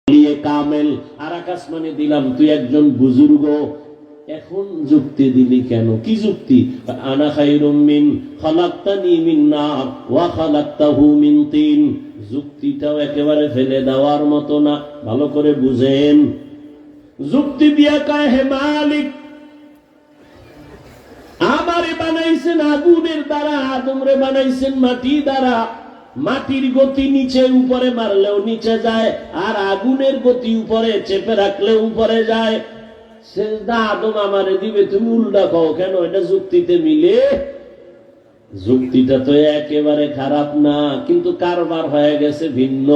কামেল, আর আকাশ মানে দিলাম তুই একজন বুজুর্গ। এখন যুক্তি দিলি কেন? কি যুক্তি? আনা খায়রুম মিন খালাকতানি মিন নার ওয়া খালাকতাহু মিন তিন। যুক্তিটাও একেবারে ফেলে দেওয়ার মতো না, ভালো করে বুঝেন। যুক্তি দিয়া কয়, হে মালিক, আমারে বানাইছেন আগুনের দ্বারা, আদমরে বানাইছেন মাটি দ্বারা। মাটির গতি নিচে উপরে মারলেও নিচে যায়, আর আগুনের গতি উপরে চেপে রাখলেও উপরে যায়। সেজদা আদম আমারে দিবে, তুমি উল্টা কও কেন? এটা যুক্তিতে মিলে? যুক্তিটা তো একেবারে খারাপ না, কিন্তু কারবার হয়ে গেছে ভিন্ন।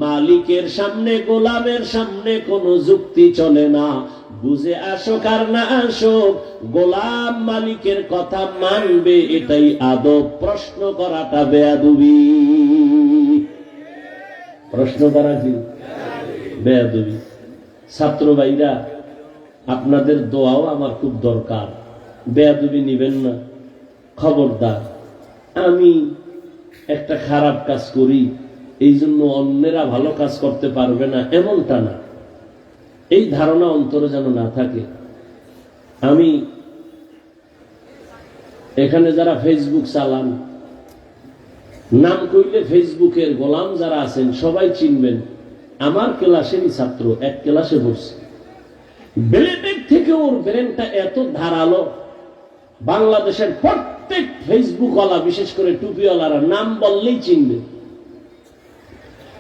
মালিকের সামনে গোলামের সামনে কোনো যুক্তি চলে না। বুঝে আসুক আর না আসুক, গোলাম মালিকের কথা মানবে, এটাই আদব। প্রশ্ন করাটা বেয়াদবি। প্রশ্ন করা কি বেয়াদবি? ছাত্র ভাইরা, আপনাদের দোয়াও আমার খুব দরকার। বেয়াদবি নিবেন না, খবরদার। আমি একটা খারাপ কাজ করি এই জন্য অন্যেরা ভালো কাজ করতে পারবে না, এমনটা না। এই ধারণা অন্তরে যেন না থাকে। আমি এখানে যারা ফেসবুক চালান, নাম কইলে ফেসবুকের গোলাম যারা আছেন সবাই চিনবেন। আমার ক্লাসেরই ছাত্র, এক ক্লাসে পড়ছে। ব্লেডের থেকে ওর ব্রেনটা এত ধারালো, বাংলাদেশের প্রত্যেক ফেসবুক ওয়ালা, বিশেষ করে টুপিওয়ালারা নাম বললেই চিনবে।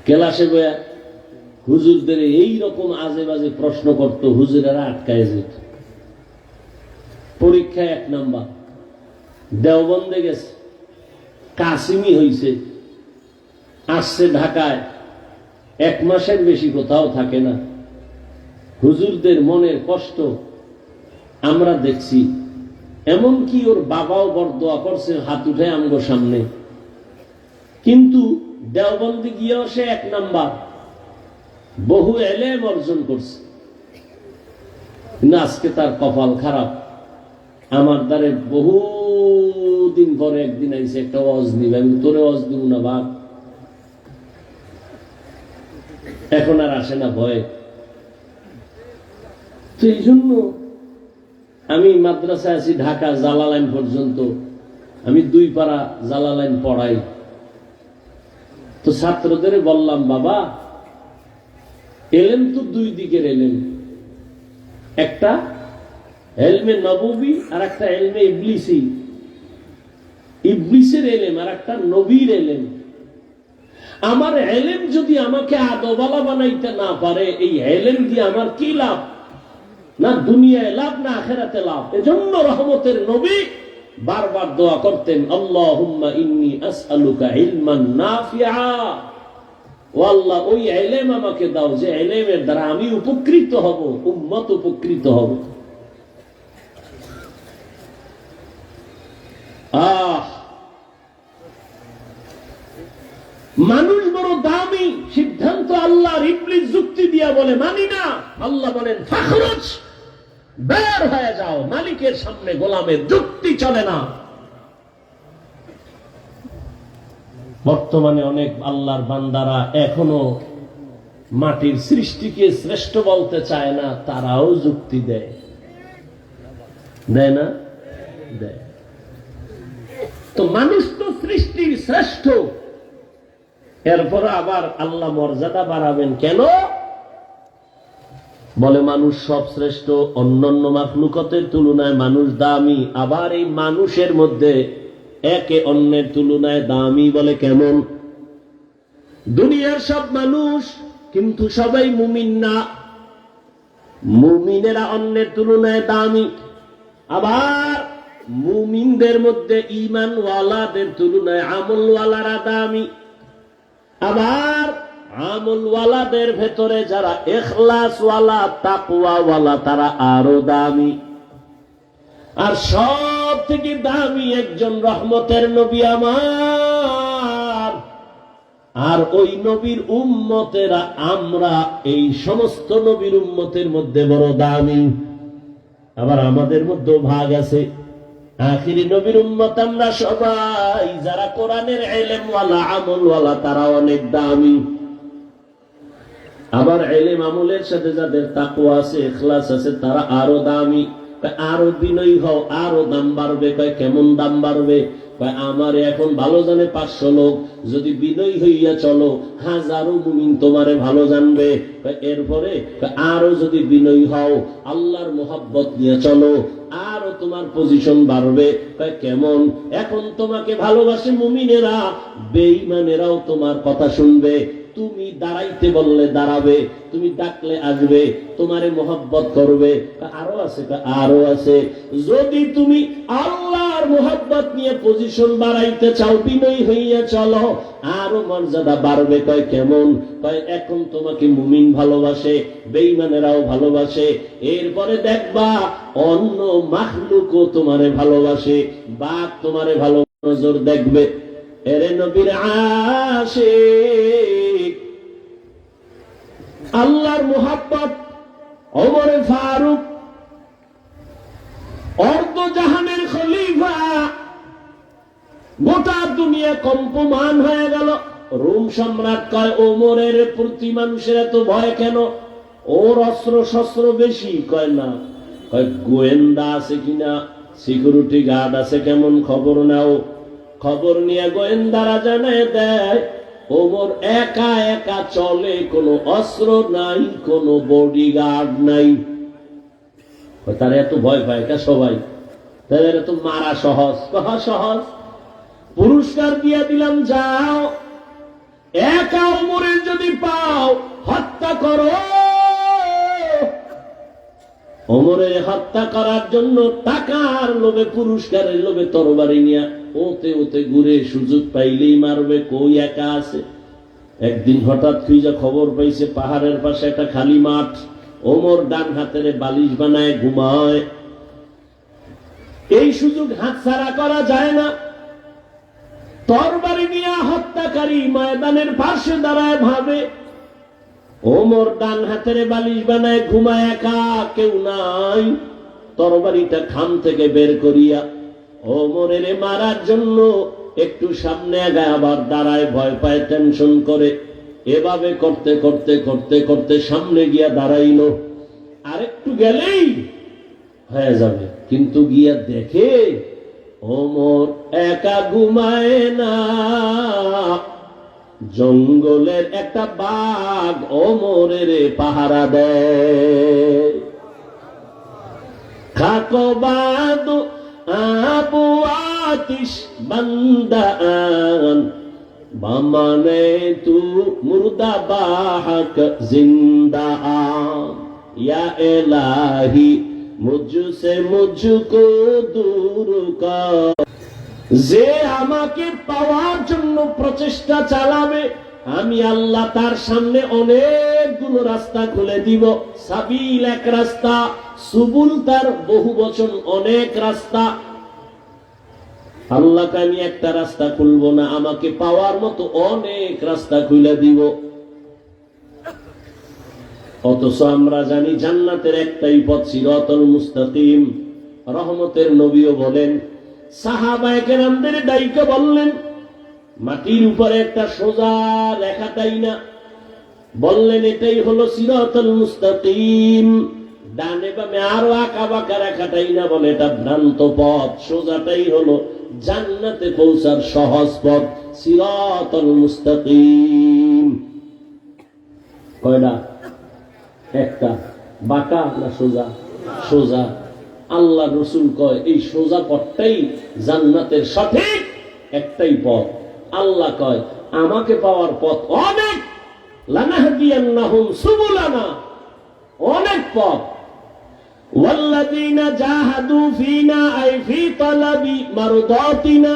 ক্লাসে বয়া হুজুরদের এইরকম আজে বাজে প্রশ্ন করত, হুজুরেরা আটকায় যেত। পরীক্ষায় 1 নাম্বার, দেওবন্দে গেছে, কাসিমি হইছে, আসছে ঢাকায়, 1 মাসের বেশি কোথাও থাকে না। হুজুরদের মনের কষ্ট আমরা দেখছি। এমনকি ওর বাবাও বড় দোয়া করছে, হাত উঠে আমগো সামনে। কিন্তু দেওবন্দে গিয়েও সে 1 নাম্বার, বহু এলেম অর্জন করছে। কিন্তু আজকে তার কপাল খারাপ। আমার দ্বারে বহু দিন পরে একদিন আইসে একটা ওয়াজ নিবে, আমি তোরে ওয়াজ দিব না বাপ। এখন আর আসে না ভয়ে। তো এই জন্য আমি মাদ্রাসায় আছি ঢাকা জালালাইন পর্যন্ত, আমি 2 পারা জালালাইন পড়াই। তো ছাত্রদের বললাম, বাবা, এলেম তো 2 দিকের এলেম, একটা এলমে নববী আর একটা এলমে ইবলিসি। ইবলিসের এলেম আর একটা নবীর এলেম। আমার এলেম যদি আমাকে আদওয়ালা বানাইতে না পারে, এই এলেম দিয়ে আমার কি লাভ? না দুনিয়ায় লাভ, না আখিরাতে লাভ। এজন্য রহমতের নবী বারবার দোয়া করতেন, আল্লাহুম্মা ইন্নী আসআলুকা ইলমান নাফিআ। ও আল্লাহ, ওই ইলম আমাকে দাও যে ইলমের দ্বারা আমি উপকৃত হব, উম্মত উপকৃত হবে। মানুষ বড় দামি, সিদ্ধান্ত আল্লাহর। ইবলিস যুক্তি দিয়া বলে মানি না। আল্লাহ বলেন ফাখরুজ, বের হয়ে যাও মালিকের সামনে। গোলামের যুক্তি চলে না। বর্তমানে অনেক আল্লাহর বান্দারা এখনো মাটির সৃষ্টিকে শ্রেষ্ঠ বলতে চায় না, তারাও যুক্তি দেয়। দেয় না? দেয়। তো মানুষ তো সৃষ্টির শ্রেষ্ঠ, এরপর আবার আল্লাহ মর্যাদা বাড়াবেন কেন? বলে মানুষ সব শ্রেষ্ঠ, অন্যান্য মাখলুকাতের তুলনায় মানুষ দামি। আবার এই মানুষের মধ্যে একে অন্যের তুলনায় দামি বলে কেমন? দুনিয়ার সব মানুষ কিন্তু সবাই মুমিন না। মুমিনেরা অন্যের তুলনায় দামি। আবার মুমিনদের মধ্যে ঈমানওয়ালাদের তুলনায় আমলওয়ালারা দামি। আবার আমলওয়ালাদের ভেতরে যারা ইখলাসওয়ালা, তাকওয়াওয়ালা, তারা আরো দামি। আর সব থেকে দামি একজন রহমতের নবী আমার। আর ওই নবীর উম্মতেরা আমরা এই সমস্ত নবীর উম্মতের মধ্যে বড় দামি। আবার আমাদের মধ্যেও ভাগ আছে। আখিরি নবীর উম্মত আমরা সবাই, যারা কোরআনের ইলমওয়ালা, আমলওয়ালা, তারা অনেক দামি। আবার ইলম আমলের সাথে যাদের তাকওয়া আছে, ইখলাস আছে, তারা আরো দামি। আরো বিনয়ী হও, আরো দাম বাড়বে। কেমন দাম বাড়বে? আমার এখন ভালো জানে 500 লোক, যদি বিনয়ী হইয়া চলো হাজারো মুমিন তোমারে ভালো জানবে। এরপরে আরো যদি বিনয়ী হও, আল্লাহর মোহাব্বত নিয়ে চলো, আরো তোমার পজিশন বাড়বে। কেমন? এখন তোমাকে ভালোবাসে মুমিনেরা, বেঈমানেরাও তোমার কথা শুনবে। তুমি দাঁড়াইতে বললে দাঁড়াবে, তুমি ডাকলে আসবে, তোমারে মোহাব্বত করবে। আরো আছে, আরো আছে। যদি তুমি আল্লাহর মোহাব্বত নিয়ে পজিশন বাড়াইতে চাও, বিনয়ী হইয়া চলো, আরো মর্যাদা বাড়বে। কেমন? এখন তোমাকে মুমিন ভালোবাসে, বেঈমানেরাও ভালোবাসে। এরপরে দেখবা অন্য মাখলুকও তোমারে ভালোবাসে, বাঘ তোমারে ভালো নজর দেখবে। এরে নবীর আশিক, আল্লাহর মোহাব্বত, ওমরে ফারুক অর্ধ জাহানের খলিফা, গোটা দুনিয়া কম্পমান হয়ে গেল। রোম সম্রাট কয়, ওমরের প্রতি মানুষের এত ভয় কেন? ওর অস্ত্র শস্ত্র বেশি? কয় না। কয় গোয়েন্দা আছে কিনা, সিকিউরিটি গার্ড আছে, কেমন খবর নাও? খবর নিয়ে গোয়েন্দারা জানায় দেয় ওমর একা একা চলে, কোনো অস্ত্র নাই, কোনো বডিগার্ড নাই। তারা এত ভয় পায় কা সবাই? তাদের এত মারা সহজ? সহজ। পুরস্কার দিয়ে দিলাম, যাও একা ওমরের যদি পাও হত্যা করো। ওমরের হত্যা করার জন্য টাকার লোভে, পুরস্কারের লোভে তরবারি নিয়ে ওতে ওতে ঘুরে, সুযোগ পাইলেই মারবে। কই একা আছে। একদিন হঠাৎ খুঁজে খবর পাইছে পাহাড়ের পাশে একটা খালি মাঠ, ওমর ডান হাতের বালিশ বানায় ঘুমায়। এই সুযোগ হাতছাড়া করা যায় না। তরবারি নিয়ে হত্যাকারী ময়দানের পাশে দাঁড়ায়, ভাবে ওমর ডান হাতের বালিশ বানায় ঘুমায়, একা, কেউ নাই। তরবারিটা খাম থেকে বের করিয়া ওমরের মারার জন্য একটু সামনে আগায়, আবার দাঁড়ায়, ভয় পায়, টেনশন করে। এভাবে করতে করতে করতে করতে সামনে গিয়া দাঁড়াইল। আরেকটু গেলেই হয়ে যাবে, কিন্তু গিয়া দেখে ওমর একা ঘুমায় না, জঙ্গলের একটা বাঘ ওমরের পাহারা দেয়। খাকো বাদু আবু আতিশ বান্দান, বামানে তু মুর্দা বাহক জিন্দা আন, ইয়া ইলাহি মুঝসে মুঝকো দূর কর। যে আমাকে পাওয়ার জন্য প্রচেষ্টা চালাবে, আমি আল্লাহ তার সামনে অনেকগুলো রাস্তা খুলে দিব। সাবিল এক রাস্তা, সুবুল তার বহু বচন, অনেক রাস্তা। আল্লাহকে আমি একটা রাস্তা খুলবো না, আমাকে পাওয়ার মতো অনেক রাস্তা খুলে দিব। অথচ আমরা জানি জান্নাতের একটাই পথ, সিরাতুল মুস্তাকিম। রহমতের নবীও বলেন, সাহাবায়ে কেরামদের ডাইকে বললেন, মাটির উপরে একটা সোজা রেখাটাই না, বললেন এটাই হলো সিরাতুল মুস্তাকিম। ডানে বামে আরো আঁকা বাঁকা রেখাটাই না, বলে এটা ভ্রান্ত পথ, সোজাটাই হলো জান্নাতে পৌঁছার সহজ পথ, সিরাতুল মুস্তাকিম। কয়টা? একটা। বাঁকা না সোজা? সোজা। আল্লাহ রসুল কয় এই সোজা পথটাই জান্নাতের সঠিক একটাই পথ। আল্লাহ কয় আমাকে পাওয়ার পথ অনেক, লানাহদিয়ান্নাহুম সুবুলানা, অনেক পথ। ওয়াল্লাযীনা জাহাদু ফীনা আই ফী তালাবি মারদাতিনা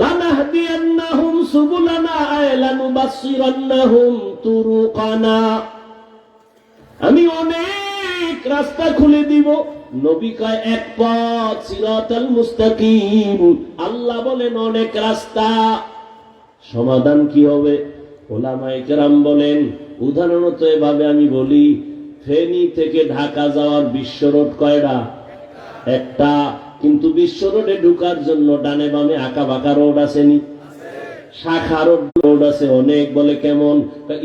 লানাহদিয়ান্নাহুম সুবুলানা আই লানুবাসসিরান্নাহুম তুরুকানা। আমি অনেক রাস্তা খুলে দিব। নবী কয় এক পথ, সিরাতাল মুস্তাকিম। আল্লাহ বলেন অনেক রাস্তা। সমাধান কি হবে? ওলামায়ে কেরাম বলেন, উদাহরণত এভাবে আমি বলি, ফেনী থেকে ঢাকা যাওয়ার বিশ্ব রোড কয়টা? একটা। কিন্তু বিশ্ব রোডে ঢুকার জন্য ডানে বামে আঁকা বাঁকা রোড আসেনি? শাখা রোড আছে অনেক, বলে কেমন?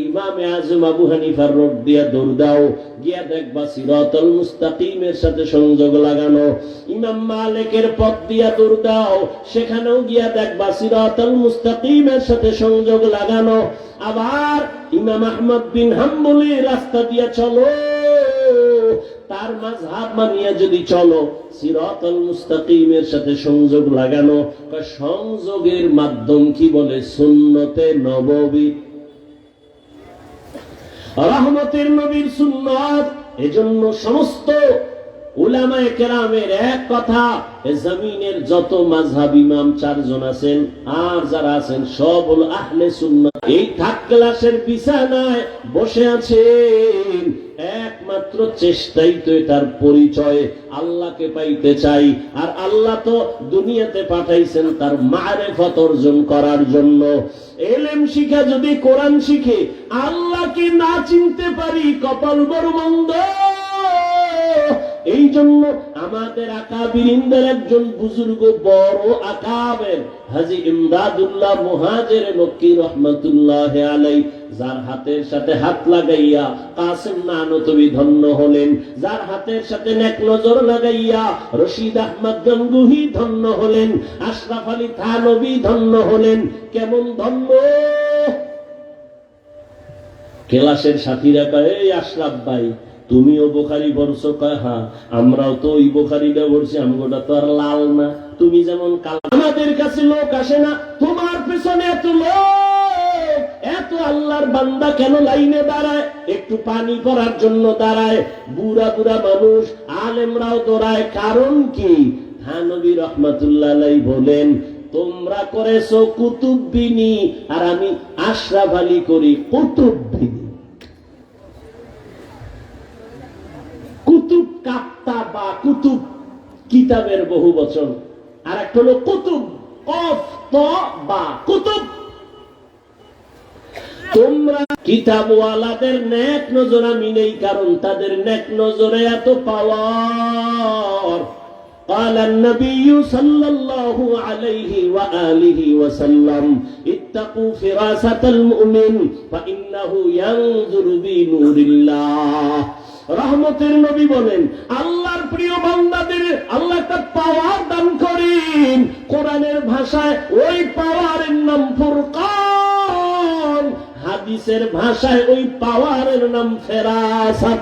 ইমামে আজম আবু হানিফার রোড দিয়া দৌড় দাও, গিয়া দেখবা সিরাতুল মুস্তাকিমের সাথে সংযোগ লাগানো। ইমাম মালিকের পথ দিয়া দৌড় দাও, সেখানেও গিয়া দেখবা সিরাতুল মুস্তাকিমের সাথে সংযোগ লাগানো। আবার ইমাম আহমদ বিন হাম্বলের রাস্তা দিয়া চলো, তার মাযহাব মানিয়া যদি চলো, সিরাতুল মুস্তাকিমের সাথে সংযোগ লাগানো। সংযোগের মাধ্যম কি বলে? সুন্নতে নববী, রহমতের নবীর সুন্নাত। এজন্য সমস্ত উলামায়ে কেরামের এক কথা, জমিনের যত মাযহাব ইমাম 4 জন আছেন আর যারা আছেন সব হলো আহলে সুন্নাত। এই থার্ড ক্লাসের বিছানায় বসে আছেন, একমাত্র চেষ্টাই তো এটার পরিচয়, আল্লাহকে পাইতে চাই। আর আল্লাহ তো দুনিয়াতে পাঠাইছেন তার মারিফত অর্জন করার জন্য। ইলম শিখা যদি কোরআন শিখে আল্লাহকে না চিনতে পারি, কপাল বড় মন্দ। এই জন্য আমাদের আকাবিরিনদের একজন বুজুর্গ, বড় আকাবের হাজী ইমদাদুল্লাহ মুহাজির মক্কি রহমাতুল্লাহ আলাইহি, যার হাতের সাথে হাত লাগাইয়া কাসেম নানতবী ধন্য হলেন, যার হাতের সাথে নেক নজর লাগাইয়া রশিদ আহমদ গঙ্গুহি ধন্য হলেন, আশরাফ আলী থানবী ধন্য হলেন। কেমন ধন্য! ক্লাসের সাথীরা কয়, এই আশরাফ ভাই তুমিও বুখারী পড়ছো? কয় হ্যাঁ, আমরাও তো ওই বুখারীটা পড়ছি, আমগোটা তো আর লাল না, তুমি যেমন কাল। আমাদের কাছে লোক আসে না, তোমার পেছনে এত লোক, এত আল্লাহর বান্দা কেন লাইনে দাঁড়ায়? একটু পানি পড়ার জন্য দাঁড়ায়, বুড়া বুড়া মানুষ আলেমরাও দৌড়ায়। কারণ কি? থানবী রহমাতুল্লাহ আলাইহি বলেন, তোমরা করেছো কুতুববিনী আর আমি আশরাফ আলী করি কুতুববিনী। কুতুব কাপ্তা বা কুতুব কিতাবের বহু বচন, আর একটা হলো কুতুব কফ ত বা কুতুব। তোমরা কিতাবওয়ালাদের নেক নজর আমি নেই, কারণ তাদের নেক নজরে এত পাওয়ার। قال النبي صلى الله عليه وآله وسلم اتقوا فراسة المؤمن فإنه ينظر بنور الله। রহমতের নবী বলেন, আল্লাহর প্রিয় বান্দাদের আল্লাহ একটা পাওয়ার দান করেন। কোরআনের ভাষায় ওই পাওয়ারের নাম ফুরকান, হাদিসের ভাষায় ওই পাওয়ারের নাম ফেরাসাত।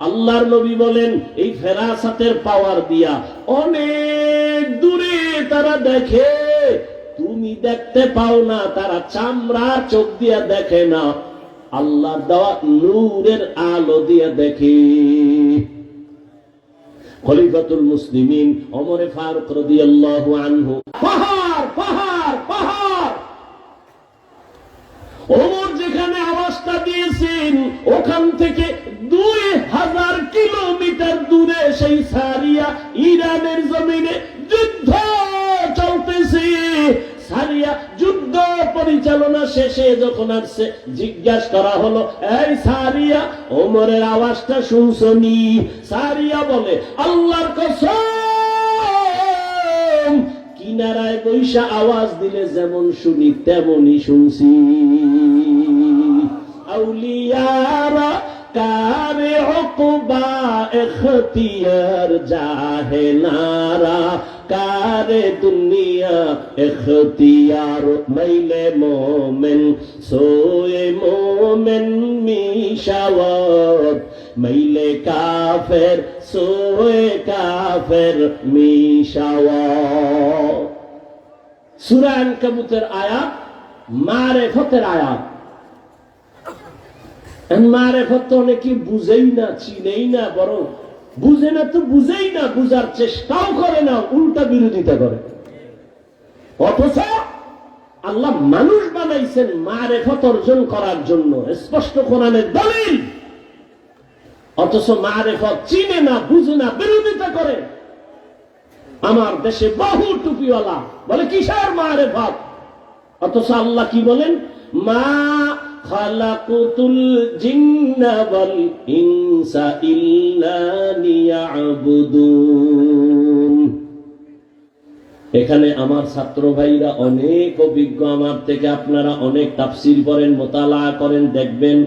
আল্লাহর নবী বলেন, এই ফেরাসাতের পাওয়ার দিয়া অনেক দূরে তারা দেখে, তুমি দেখতে পাও না। তারা চামড়া চোখ দিয়া দেখে না, আল্লাহ দেওয়া নূরের আলো দিয়ে দেখে। খলিফাতুল মুসলিমিন ওমর ফারুক রাদিয়াল্লাহু আনহু, পাহাড় পাহাড় পাহাড়, ওমর যেখানে আওয়াজটা দিয়েছেন ওখান থেকে 2000 কিলোমিটার দূরে সেই সারিয়া ইরানের জমিনে যুদ্ধ চলতেছে। সারিয়া যুদ্ধ পরিচালনা শেষে যখন আসছে, জিজ্ঞাসা করা হলো, এই সারিয়া ওমরের আওয়াজটা শুনছনি? সারিয়া বলে, আল্লাহর কসম, কিনারায় বৈশা আওয়াজ দিলে যেমন শুনি তেমনই শুনছি। আউলিয়ারা কারে উকবা ইখতিয়ার জাহেলারা, কারে দুনিয়া ইখতিয়ার, মাইলে মোমেন সোয়ে মোমেন মিশাওয়াত, মাইলে কাফের সোয়ে কাফের মিশাওয়াত। সূরা আনকাবুতের আয়াত, মারিফতের আয়াত। মারিফত তো অনেকে বুঝেই না, চিনেই না, বরং বুঝে না তো বুঝেই না, বুঝার চেষ্টাও করে না, উল্টা বিরোধিতা করে। অথচ আল্লাহ মানুষ বানাইছেন মারিফত অর্জন করার জন্য, স্পষ্ট কোরআনের দলিল। অথচ মারিফত চিনে না, বুঝে না, বিরোধিতা করে। আমার দেশে বহু টুপিওয়ালা বলে কিসের মারিফত, অথচ আল্লাহ কি বলেন? মা খালাকুতুল জিন্না ওয়াল ইনসা ইল্লা লিয়াবুদুন। এখানে আমার ছাত্র ভাইরা অনেক অভিজ্ঞ, আমার থেকে আপনারা অনেক তাফসীর পড়েন, মোতালা করেন, দেখবেন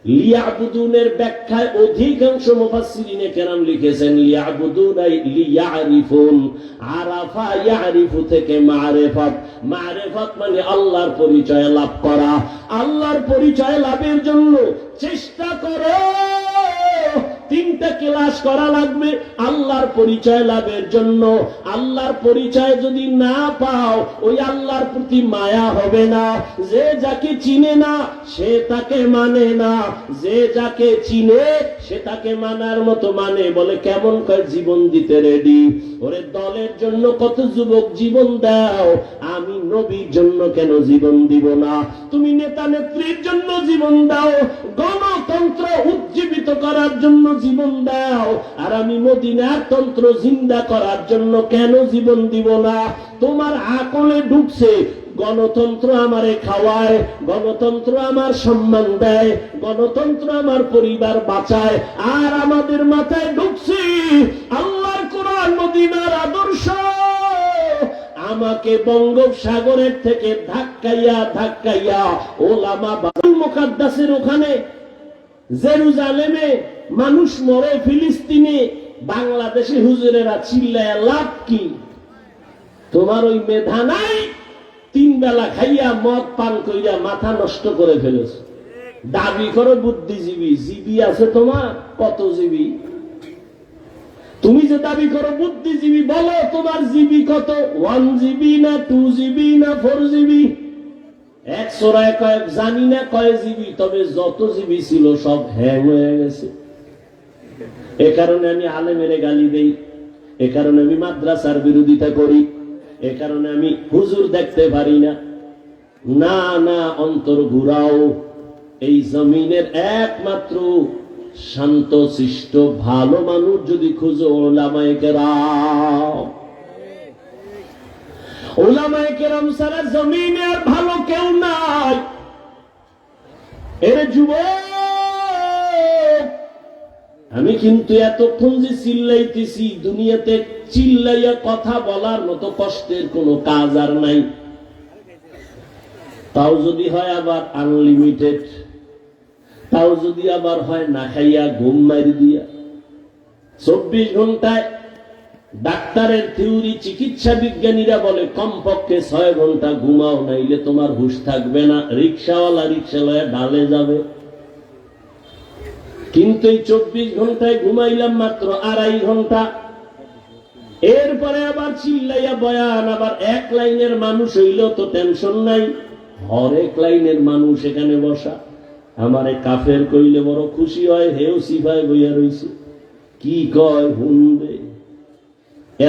লিয়াবুদুনের ব্যাখ্যায় অধিকাংশ মুফাসসিরিনে কেরাম লিখেছেন লিয়াবুদুন লিয়ারিফুন, আরাফা ইয়ারিফু থেকে মারিফাত। মারিফাত মানে আল্লাহর পরিচয় লাভ করা। আল্লাহর পরিচয় লাভের জন্য চেষ্টা করো। তিনটা ক্লাস করা লাগবে আল্লাহর পরিচয় লাভের জন্য। আল্লাহর পরিচয় যদি না পাও, ওই আল্লাহর প্রতি মায়া হবে না। যে যাকে চিনে না সে তাকে মানে না, যে যাকে চিনে সে তাকে মানার মতো মানে। বলে কেমন করে জীবন দিতে রেডি। ওরে দলের জন্য কত যুবক জীবন দাও, আমি নবীর জন্য কেন জীবন দিব না? তুমি নেতা নেত্রীর জন্য জীবন দাও, গণতন্ত্র উজ্জীবিত করার জন্য জীবন দাও, আর আমি মদিনার তন্ত্র জিন্দা করার জন্য কেন জীবন দিব না? তোমার আকলে ঢুকছে গণতন্ত্র আমারে খাওয়ায়, গণতন্ত্র আমার সম্মান দেয়, গণতন্ত্র আমার পরিবার বাঁচায়, আর আমাদের মাথায় ঢুকছে আল্লাহর কোরআন মদিনার আদর্শ। আমাকে বঙ্গোপসাগরের থেকে ধাক্কাইয়া ধাক্কাইয়া ওলামা বাইতুল মুকাদ্দাসের ওখানে জেরুজালেমে মানুষ মরে, ফিলিস্তিনে বাংলাদেশে হুজুরেরা চিল্লায়া লাভ কি? তোমার ওই মেধা নাই, 3 বেলা খাইয়া মদ পান কইরা মাথা নষ্ট করে ফেলেছ। দাবি করো বুদ্ধিজীবী, জীবী আছে তোমার কত জীবী? তুমি যে দাবি করো বুদ্ধিজীবী, বলো তোমার জিবি কত? 1 জিবি না 2 জিবি না 4 জিবি? 100 কয়েক জানি না কয় জিবি, তবে যত জিবি ছিল সব হ্যাং হয়ে গেছে। এ কারণে আমি আলেমেরে গালি দেই, এ কারণে আমি মাদ্রাসার বিরোধিতা করি, এ কারণে আমি হুজুর দেখতে পারি না। না না, অন্তর ঘুরাও। এই জমিনের একমাত্র শান্ত শিষ্ট ভালো মানুষ যদি খুঁজো, ওলামায়ে কেরাম। ওলামায়ে কেরাম ছাড়া জমিনে আর ভালো কেউ নাই। এর যুবক, আমি কিন্তু এতক্ষণ যে চিল্লাইতেছি, দুনিয়াতে চিল্লাইয়া কথা বলার মতো কষ্টের কোনো কাজ আর নাই। তাও যদি হয় আবার আনলিমিটেড, তাও যদি আবার হয় না খাইয়া ঘুম মারি দিয়া। 24 ঘন্টায় ডাক্তারের থিওরি, চিকিৎসা বিজ্ঞানীরা বলে কমপক্ষে 6 ঘন্টা ঘুমাও, নাইলে তোমার হুঁশ থাকবে না। রিক্সাওয়ালা রিক্সা লয়ে ডালে যাবে। কিন্তু এই 24 ঘন্টায় ঘুমাইলাম মাত্র 2.5 ঘন্টা। এরপরে আবার চিল্লাইয়া বয়ান, আবার 1 লাইনের মানুষ হইলেও তো টেনশন নাই, হরেক লাইনের মানুষ এখানে বসা। আমারে কাফের কইলে বড় খুশি হয়, হেও সিফায় বইয়া রইছে, কি কয় হুনবে।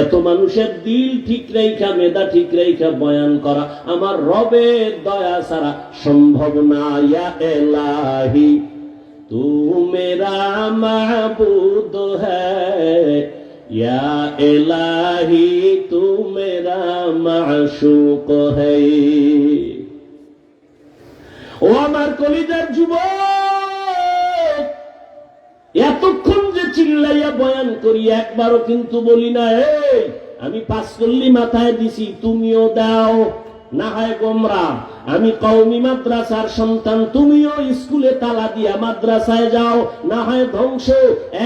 এত মানুষের দিল ঠিক রেখা, মেধা ঠিক রেখা বয়ান করা আমার রবের দয়া ছাড়া সম্ভব না। ইয়া এলাহি তু মেরা মাবুদ হ্যায়, ইয়া এলাহি তু মেরা মাশুক হ্যায়। ও আমার কলিজার যুবক, এতক্ষণ যে চিল্লাইয়া বয়ান করি, একবারও কিন্তু বলি না এই আমি 5 কল্লি মাথায় দিছি, তুমিও দাও। না হয় গোমরা। আমি কওমি মাদ্রাসার সন্তান, তুমিও স্কুলে তালা দিয়া মাদ্রাসায় যাও, না হয় ধ্বংস।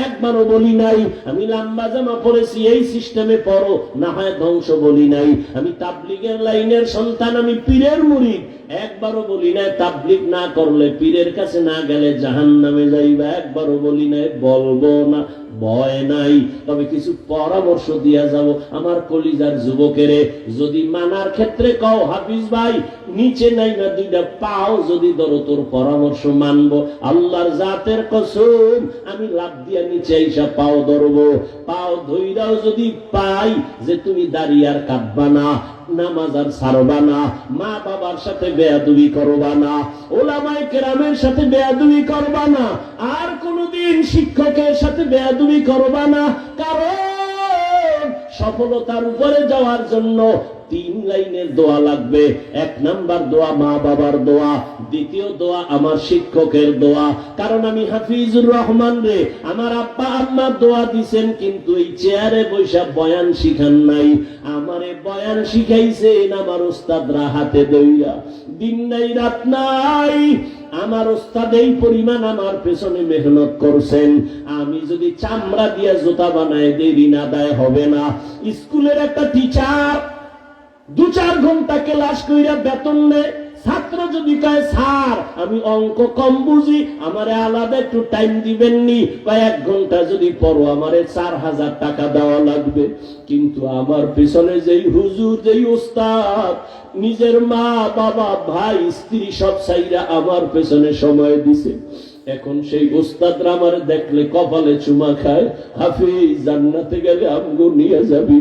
একবারও বলি নাই আমি লম্বা জামা পরেছি এই সিস্টেমে পড়ো, না হয় ধ্বংস বলি নাই। আমি তাবলিগের লাইনের সন্তান, আমি পীরের মুরিদ, একবারও বলি নাই তাবলিগ না করলে, পীরের কাছে না গেলে জাহান্নামে যাইবা। একবারও বলি নাই, বলবো না, ভয় নাই। তবে কিছু পরামর্শ দিয়া যাব আমার কলিজার যুবকেরে। যদি মানার ক্ষেত্রে কও হাফিজ ভাই নিচে নাই না 2টা পাও যদি ধরো, তোর পরামর্শ মানবো। আল্লাহর জাতের কসম, আমি লাভ দিয়া নিচে আইসা পাও ধরবো। পাও ধইরাও যদি পাই যে তুমি দাঁড়িয়ে আর কাঁদবা না, নামাজ আর ছাড়বা না, মা বাবার সাথে বেয়াদবি করবা না, ওলামায়ে কেরামের সাথে বেয়াদবি করবা না, আর কোনদিন শিক্ষকের সাথে বেয়াদবি করবা না। কারণ সফলতার উপরে যাওয়ার জন্য 3 লাইনের দোয়া লাগবে। 1 নাম্বার দোয়া মা বাবার দোয়া, দ্বিতীয় দোয়া আমার শিক্ষকের দোয়া। কারণ আমি হাফিজুর রহমান রে আমার আব্বা আম্মা দোয়া দিছেন, কিন্তু এই চেয়ারে বৈশা বয়ান শিখান নাই। আমারে বয়ান শিখাইছেন আমার উস্তাদরা হাতে দইয়া। দিন নাই রাত নাই আমার উস্তাদ এই পরিমাণ আমার পেছনে মেহনত করছেন। আমি যদি চামড়া দিয়া জুতা বানায় দেই ঋণ আদায় হবে না। স্কুলের একটা টিচার 2-4 ঘন্টা ক্লাস কইরা বেতন নেয়। ছাত্র যদি কয় স্যার আমি অঙ্ক কম বুঝি, আমারে আলাদা একটু টাইম দিবেন নি, 1 ঘন্টা যদি পড়ো আমারে 4000 টাকা দেওয়া লাগবে। কিন্তু আমার পিছনে যেই হুজুর, যেই উস্তাদ নিজের মা বাবা ভাই স্ত্রী সব ছাইরা আমার পেছনে সময় দিছে, এখন সেই উস্তাদরা আমার দেখলে কপালে চুমা খায়, হাফিজ জান্নাতে গেলে আমগো নিয়ে যাবি।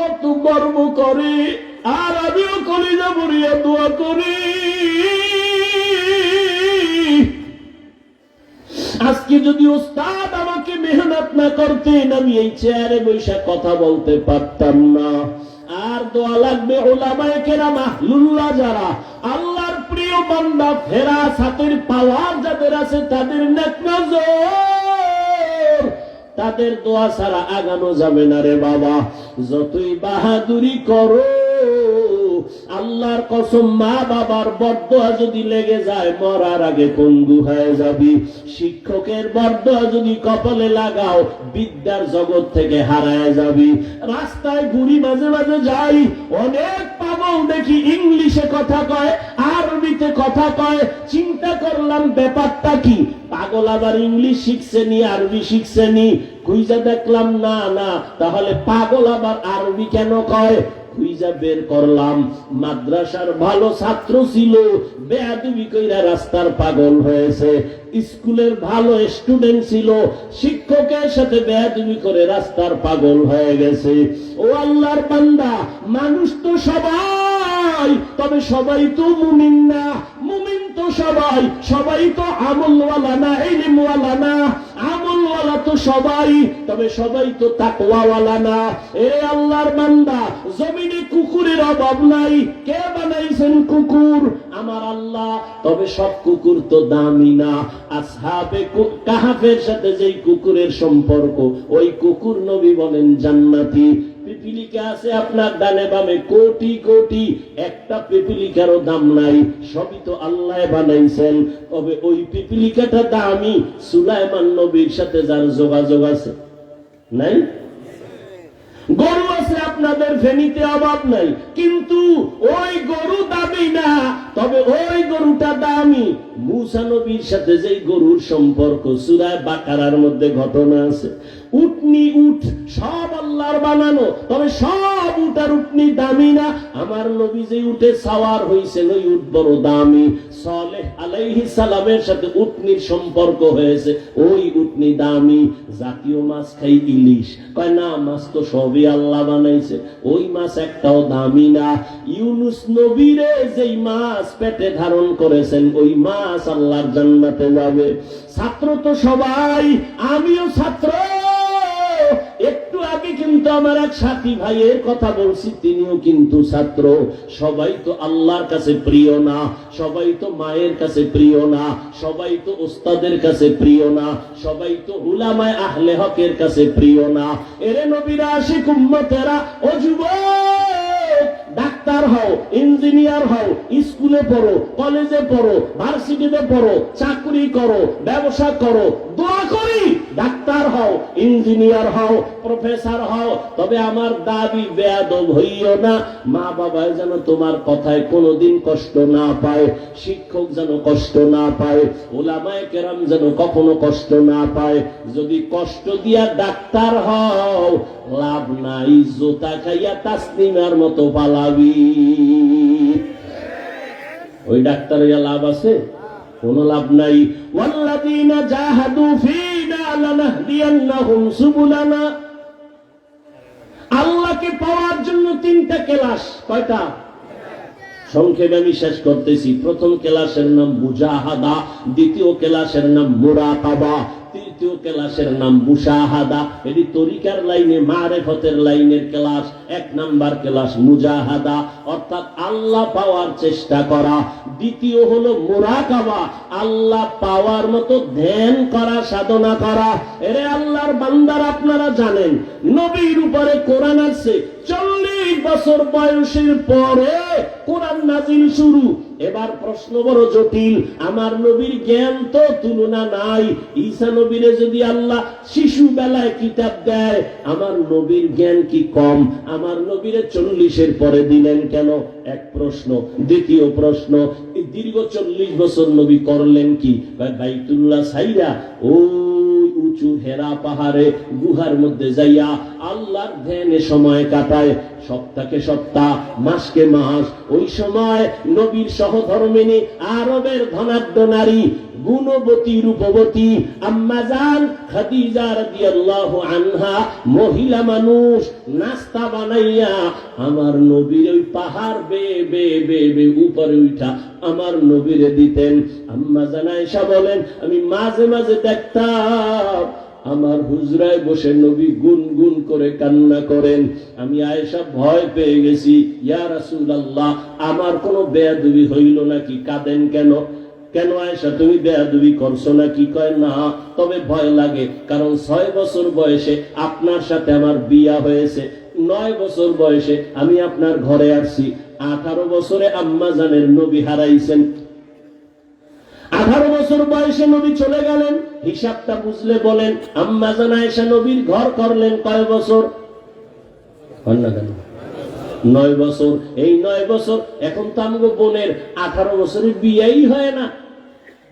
অত গর্ব করে। আর আমিও কলিজা ভরিয়া দোয়া করি, আজকে যদি উস্তাদ আমাকে মেহনত না করতেন আমি এই চেয়ারে বসে কথা বলতে পারতাম না। আর দোয়া লাগবে উলামায়ে কেরাম আহলুল্লাহ যারা আল্লাহর প্রিয় বান্দা, ফেরাসাতের পাওয়ার যাদের আছে তাদের নেক নজর, তাদের দোয়া ছাড়া আগানো যাবে না রে বাবা। যতই বাহাদুরি করো, আল্লাহর কসম মা বাবার বরদোয়া যদি লেগে যায় মরার আগে পঙ্গু হয়ে যাবি। শিক্ষকের বরদোয়া যদি কপালে লাগাও বিদ্যার জগৎ থেকে হারায় যাবি। রাস্তায় ঘুরি মাঝে মাঝে যাই, অনেক পাগল দেখি ইংলিশে কথা কয়, আরবিতে কথা কয়। চিন্তা করলাম ব্যাপারটা কি, পাগল আবার ইংলিশ শিখছে নি আরবি শিখছে নি? খুঁজে দেখলাম না না, তাহলে পাগল আবার আরবি কেন কয়? খুঁজে বের করলাম মাদ্রাসার ভালো ছাত্র ছিল, বেয়াদবি কইরা রাস্তার পাগল হয়েছে। স্কুলের ভালো স্টুডেন্ট ছিল, শিক্ষকের সাথে বেয়াদবি করে রাস্তার পাগল হয়ে গেছে। ও আল্লাহর বান্দা, মানুষ তো সবাই, তবে সবাই তো মুমিন না। মুমিন তো সবাই, সবাই তো আমলওয়ালা না, ইলমওয়ালা না। আমলওয়ালা তো সবাই, তবে সবাই তো তাকওয়াওয়ালা না। এ আল্লাহর বান্দা, জমিনে কুকুরের অভাব নাই। কে বানাইছেন কুকুর? আমার আল্লাহ। তবে সব কুকুর তো দামি না। আসহাবে কাহাফের সাথে যেই কুকুরের সম্পর্ক, ওই কুকুর নবী বলেন জান্নাতি। পিপিলিকা আছে আপনার ডানে বামে কোটি কোটি, একটা পিপিলিকারও দাম নাই। সবই তো আল্লাহ বানাইছেন, তবে ওই পিপিলিকাটা দামি। সুলাইমান নবীর সাথে যার যোগাযোগ আছে নাই? গরু আছে আপনাদের ফেনীতে, অভাব নাই, কিন্তু ওই গরু দামি না, তবে ওই গরুটা দামি। মুসা নবীর সাথে যেই গরুর সম্পর্ক, সূরা বাকারার মধ্যে ঘটনা আছে। উটনি উট সব আল্লাহর বানানো, তবে সব উট আর উটনি দামি না। আমার নবী যে উটে সাওয়ার হইছেন ওই উট বড় দামি। সালেহ আলাইহিস সালামের সাথে উটনির সম্পর্ক হয়েছে, ওই উটনি দামি। জাতীয় মাছ খাই ইলিশ, কয় না মাছ তো সবই আল্লাহ বানাইছে, ওই মাছ একটাও দামি না। ইউনুস নবীরে যেই মাছ পেটে ধারণ করেছেন ওই মাছ আল্লাহর জান্নাতে যাবে। ছাত্র তো সবাই, আমিও ছাত্র। একটু আগে কিন্তু আমার এক সাথী ভাইয়ের কথা বলছি, তিনিও কিন্তু ছাত্র। সবাই তো আল্লাহর কাছে প্রিয় না, সবাই তো মায়ের কাছে প্রিয় না, সবাই তো উস্তাদের কাছে প্রিয় না, সবাই তো উলামায়ে আহলে হকের কাছে প্রিয় না। এরে নবীর আশিক উম্মতেরা, ও যুবক, ডাক্তার হও, ইঞ্জিনিয়ার হও, স্কুলে পড়ো, কলেজে পড়ো, ভার্সিটিতে পড়ো, চাকরি করো, ব্যবসা করো, দোয়া করি ডাক্তার হও, ইঞ্জিনিয়ার হও, প্রফেসর হও। তবে আমার দাবি বেয়াদব হইও না। মা বাবা যেন তোমার কথায় কোনোদিন কষ্ট না পায়, শিক্ষক যেন কষ্ট না পায়, উলামায়ে কেরাম যেন কখনো কষ্ট না পায়। যদি কষ্ট দিয়া ডাক্তার হও, লাভ নাই, জোতা খাইয়া তাসলিমার মতো পালাবি। ওই ডাক্তার লাভ আছে? কোনো লাভ নাই। ওয়াল্লাযীনা জাহাদু ফীনা লানাহদিয়ান্নাহুম সুবুলানা। আল্লাহকে পাওয়ার জন্য 3টা ক্লাস। কয়টা? সংক্ষেপে আমি শেষ করতেছি। প্রথম ক্লাসের নাম মুজাহাদা, দ্বিতীয় ক্লাসের নাম মুরাকাবা, দ্বিতীয় ক্লাসের নাম মুশাহাদা। এটি তরিকার লাইনে মারেফতের লাইনের ক্লাস। 1 নাম্বার ক্লাস মুজাহাদা, অর্থাৎ আল্লাহ পাওয়ার চেষ্টা করা। দ্বিতীয় হলো মুরাকাবা, আল্লাহ পাওয়ার মতো ধ্যান করা, সাধনা করা। এরে আল্লাহর বান্দার, আপনারা জানেন নবীর উপরে কোরআন আছে। 40 বছর বয়সের পরে কোরআন নাজিল শুরু। এবার প্রশ্ন বড় জটিল। আমার নবীর জ্ঞান তো তুলনা নাই। ঈসা নবীরে যদি আল্লাহ শিশু বেলায় কিতাব দেয়, আমার নবীর জ্ঞান কি কম? আমার নবীরে 40-এর পরে দিলেন কেন? এক প্রশ্ন। দ্বিতীয় প্রশ্ন, এই দীর্ঘ 40 বছর নবী করলেন কি? বাইতুল্লাহ ছাইরা ওই উঁচু হেরা পাহাড়ে গুহার মধ্যে যাইয়া আল্লাহর ধ্যানে সময় কাটায়। সপ্তাহকে সপ্তাহ, মাসকে মাস। ওই সময় নবীর সহধর্মিনী আরবের ধনাঢ্য নারী, গুণবতী রূপবতী আম্মা জান খাদিজা রাদিয়াল্লাহু আনহা, মহিলা মানুষ, নাস্তা বানাইয়া আমার নবীর ওই পাহাড় বেয়ে বেয়ে বেয়ে বেয়ে উপরে উঠা আমার নবীরে দিতেন। আম্মা জান আয়েশা বলেন, আমি মাঝে মাঝে দেখতাম আমার হুজরায় বসে নবী গুনগুন করে কান্না করেন। আমি আয়েশা ভয় পেয়ে গেছি, ইয়া রাসূলুল্লাহ, আমার কোনো বেয়াদবি হইল নাকি? কাঁদেন কেন? কেন আয়েশা, তুমি বেয়াদবি করছো নাকি? কয় না, তবে ভয় লাগে, কারণ 6 বছর বয়সে আপনার সাথে আমার বিয়া হয়েছে। 9 বছর বয়সে আমি আপনার ঘরে আসছি। 18 বছরে আম্মা জানের নবী হারাইছেন। 18 বছর বয়সে নবী চলে গেলেন। হিসাবটা বুঝলে বলেন, আম্মা জান আয়েশা নবীর ঘর করলেন কয় বছর? 9 বছর। এই 9 বছর, এখন তো আমগো বোনের 18 বছরের বিয়েই হয় না।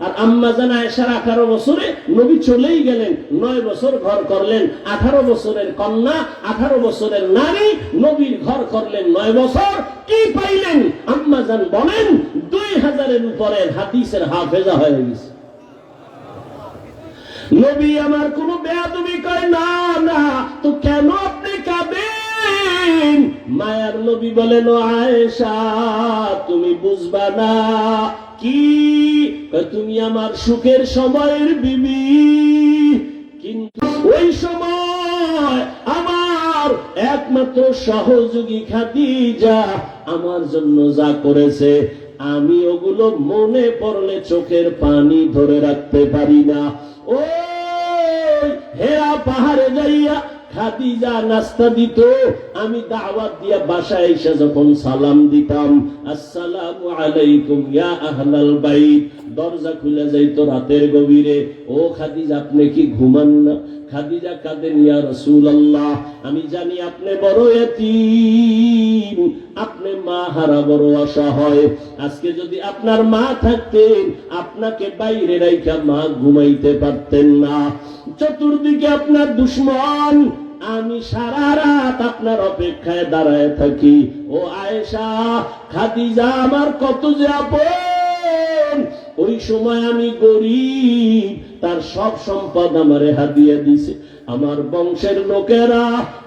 আর আম্মা জান আয়েশার 18 বছরে নবী চলেই গেলেন। 9 বছর ঘর করলেন। 18 বছরের কন্যা, 18 বছরের নারী নবীর ঘর করলেন 9 বছর। কি পাইলেন? আম্মা জান বলেন 2000-এর উপরের হাদিসের হাফেজা হয়ে গেছে। নবী আমার কোন বেয়াদবি কয় না। না তো কেন আপনি কাঁদেন? মায়ার নবী বলেন, ও আয়েশা, তুমি বুঝবা না। কি? তুমি আমার সুখের সময়ের বিবি, কিন্তু ওই সময় আমার একমাত্র সহযোগী খাদিজা আমার জন্য যা করেছে, আমি ওগুলো মনে পড়লে চোখের পানি ধরে রাখতে পারি না। ওই হেরা পাহাড়ে যাইয়া খাদিজা নাস্তা দিত, আমি দাওয়াত দিয়া বাসায় এসে যখন সালাম দিতাম, আসসালামু আলাইকুম ইয়া আহলাল বাইত, দরজা খুলে যাইতো রাতের গভীরে। ও খাদিজা, আপনি কি ঘুমান না? খাদিজা কাঁদেন, ইয়া রাসূলুল্লাহ, আমি জানি আপনি বড় এতিম, আপনি মা হারা বড় অসহায়। আজকে যদি আপনার মা থাকতেন, আপনাকে বাইরে রাইখা মা ঘুমাইতে পারতেন না। চতুর্দিকে আপনার দুশমন, আমি সারা রাত আপনার অপেক্ষায় দাঁড়ায় থাকি। ও আয়েশা, খাদিজা আমার কত যে আপন। ওই সময় আমি গরিব, তার সব সম্পদ আমারে হাদিয়া দিছে। আমার বংশের লোকেরা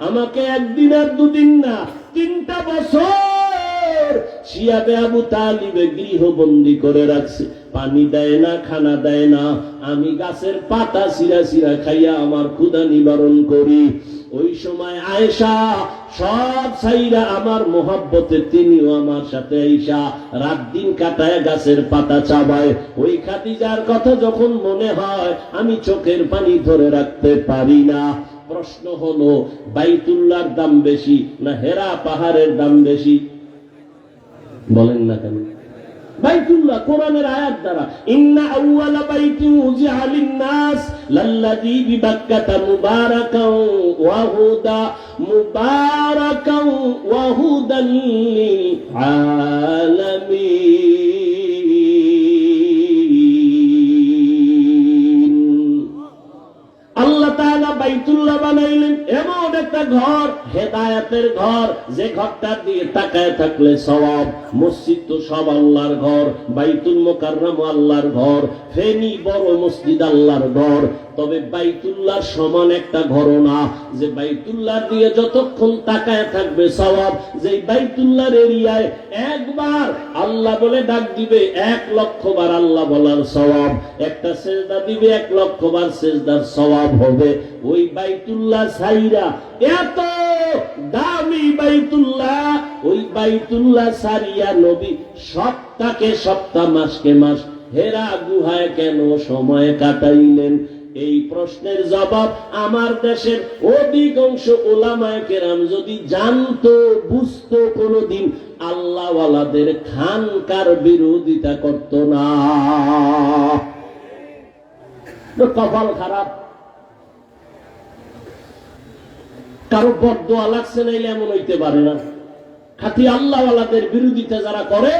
আমাকে 1 দিন আর 2 দিন না, 3টা বছর শিয়াবে আবু তালিবে গৃহবন্দী করে রাখছে। পানি দেয় না, খানা দেয় না। আমি গাছের পাতা সিরা সিরা খাইয়া আমার ক্ষুধা নিবারণ করি। ওই সময় আয়েশা সব ছাইরা আমার মোহাব্বতে তিনিও আমার সাথে আয়েশা রাত দিন কাটায় গাছের পাতা চাবায়। ওই খাদিজার কথা যখন মনে হয়, আমি চোখের পানি ধরে রাখতে পারি না। প্রশ্ন হলো, বাইতুল্লাহর দাম বেশি না হেরা পাহাড়ের দাম বেশি? বলেন না কেন? বাইতুল্লাহ কোরআনের আয়াত দ্বারা, ইন্না আউওয়ালা বাইতিন উযিআ লিন-নাস লাল্লাযী বিবাক্কাতা মুবারাকাও ওয়া হুদা মুবারাকাও ওয়া হুদাল লিল আলামিন। আল্লাহ তাআলা বাইতুল্লাহ বানাইলেন এমন একটা ঘর, হেদায়েতের ঘর, যে ঘরটার দিয়ে তাকায় থাকলে সওয়াব। মসজিদ তো সব আল্লাহর ঘর, বাইতুল মুকাররম আল্লাহর ঘর, ফেনী বড় মসজিদ আল্লাহর ঘর। তবে বাইতুল্লাহ সমান একটা ঘর না, যে বাইতুল্লাহ দিয়ে যতক্ষণ তাকায় থাকবে সওয়াব। যে বাইতুল্লাহর এরিয়ায় একবার আল্লাহ বলে ডাক দিবে 1,00,000 বার আল্লাহ বলার সওয়াব, একটা সেজদা দিবে 1,00,000 বার সেজদার সওয়াব হবে। ওই বাইতুল্লাহ সাইরা, এত দামি বাইতুল্লাহ, ওই বাইতুল্লাহ সারিয়া নবী সপ্তাহকে সপ্তাহ, মাসকে মাস হেরা গুহায় কেন সময় কাটাইলেন? এই প্রশ্নের জবাব আমার দেশের অধিকাংশ উলামায়ে কেরাম যদি জানতো, বুঝতো, কোনদিন আল্লাহওয়ালাদের খানকার বিরোধিতা করত না। কপাল খারাপ, কারো বদদোয়া লাগছে নাইলে এমন হইতে পারে না। খাঁটি আল্লাহওয়ালাদের বিরোধিতা যারা করে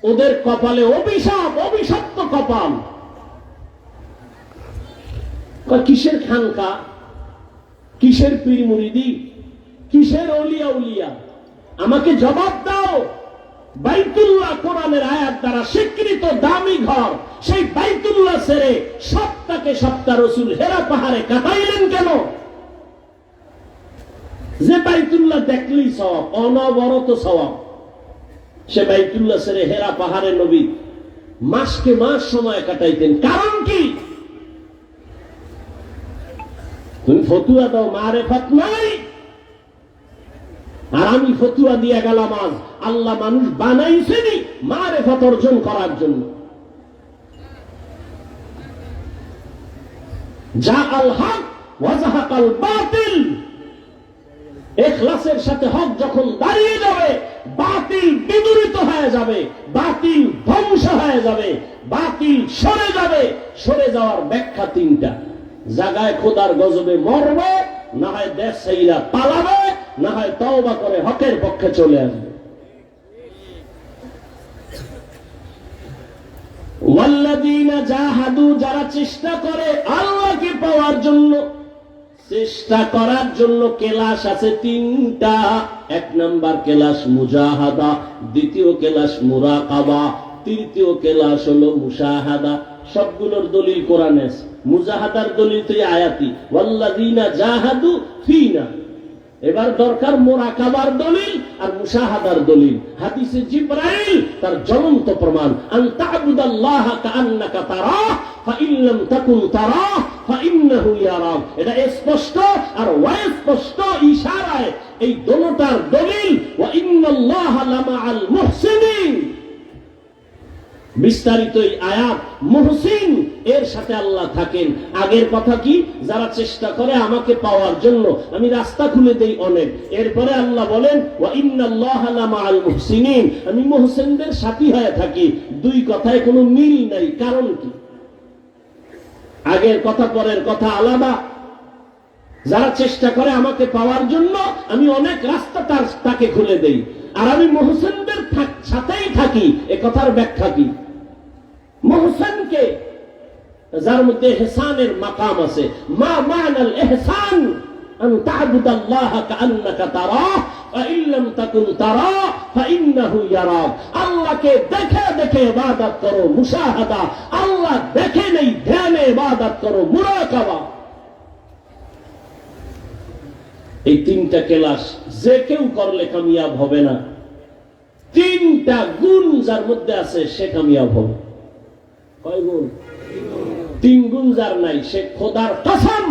ওদের কপালে অভিশাপ, অভিশপ্ত কপাল। কিসের খানকা, কিসের পীর মুরিদি, কিসের অলিয়া উলিয়া? আমাকে জবাব দাও। বাইতুল্লাহ কোরআনের আয়াত দ্বারা স্বীকৃত দামি ঘর, সেই বাইতুল্লাহ ছেড়ে সপ্তাহকে সপ্তাহ রাসূল হেরা পাহাড়ে কাটাইলেন কেন? যে বাইতুল্লাহ দেখলেই সওয়াব, অনবরত সওয়াব, সে বাইতুল্লাহ ছেড়ে হেরা পাহাড়ে নবী মাসকে মাস সময় কাটাইতেন। কারণ কি? তুমি ফতুয়া দাও, মারেফত নাই। আর আমি ফতুয়া দিয়ে গেলাম। আজ আল্লাহ মানুষ বানাইছেনি মারেফত অর্জন করার জন্য। যা আল হক ওয়া যাহাকাল বাতিল, ইখলাসের সাথে হক যখন দাঁড়িয়ে যাবে, বাতিল বিদূরিত হয়ে যাবে, বাতিল ধ্বংস হয়ে যাবে, বাতিল সরে যাবে। সরে যাওয়ার ব্যাখ্যা তিনটা: জাগায় খোদার গজবে মরবে, না হয় দেশ ছেইরা পালাবে, না হয় তওবা করে হকের পক্ষে চলে আসবে। ওয়াল্লাযীনা জাহাদু, যারা চেষ্টা করে আল্লাহকে পাওয়ার জন্য, চেষ্টা করার জন্য কেলাস আছে তিনটা। 1 নাম্বার কেলাস মুজাহাদা, দ্বিতীয় কেলাস মুরাকাবা, তৃতীয় কেলাস হলো মুশাহাদা। সবগুলোর দলিল কোরআনে আছে। মুজাহাদার দলিল তো আয়াতি, ওয়াল্লাযীনা জাহাদু ফিনা। এবার দরকার মুরাকাবার দলিল আর মুশাহাদার দলিল। হাদিসে জিবরাইল তার জ্বলন্ত প্রমাণ, আন তা'বুদাল্লাহা কাআন্নাকা তারাহ ফাইন লাম তাকুন তারাহ ফাইন্নাহু ইয়ারাক। এটা স্পষ্ট আর অস্পষ্ট ইশারায় এই দোনোটার দলিল। ওয়া ইন্নাল্লাহা লামাআল মুহসিনিন। বিস্তারিত এই আয়াত, মুহসিন এর সাথে আল্লাহ থাকেন। আগের কথা কি? যারা চেষ্টা করে আমাকে পাওয়ার জন্য, আমি রাস্তা খুলে দেই অনেক। এরপরে আল্লাহ বলেন ওয়া ইন্নাল্লাহা লামাআল মুহসিনিন, আমি মুহসিনদের সাথী হয়ে থাকি। দুই কথায় কোনো মিল নাই। কারণ কি? আগের কথা পরের কথা আলাদা। যারা চেষ্টা করে আমাকে পাওয়ার জন্য, আমি অনেক রাস্তা তাকে খুলে দেই, আর আমি মুহসিনদের সাথেই থাকি। এ কথার ব্যাখ্যা কি? মুহসিনকে, যার মধ্যে ইহসানের মাকাম আছে। মা মানাল ইহসান আন তা'বুদাল্লাহা কাআন্নাকা তারাহ ফাইন লাম তাকুন তারাহ ফাইন্নাহু ইয়ারাক। আল্লাহকে দেখে দেখে ইবাদত করো, মুশাহাদা। আল্লাহ দেখে নেই, ধ্যানে ইবাদত করো, মুরাকাবা। এই তিনটা কেলাস যে কেউ করলে কামিয়াব হবে না। তিনটা গুণ যার মধ্যে আছে সে কামিয়াব হবে। কয় গুণ? 3 গুণ যার নাই, সে খোদার কসম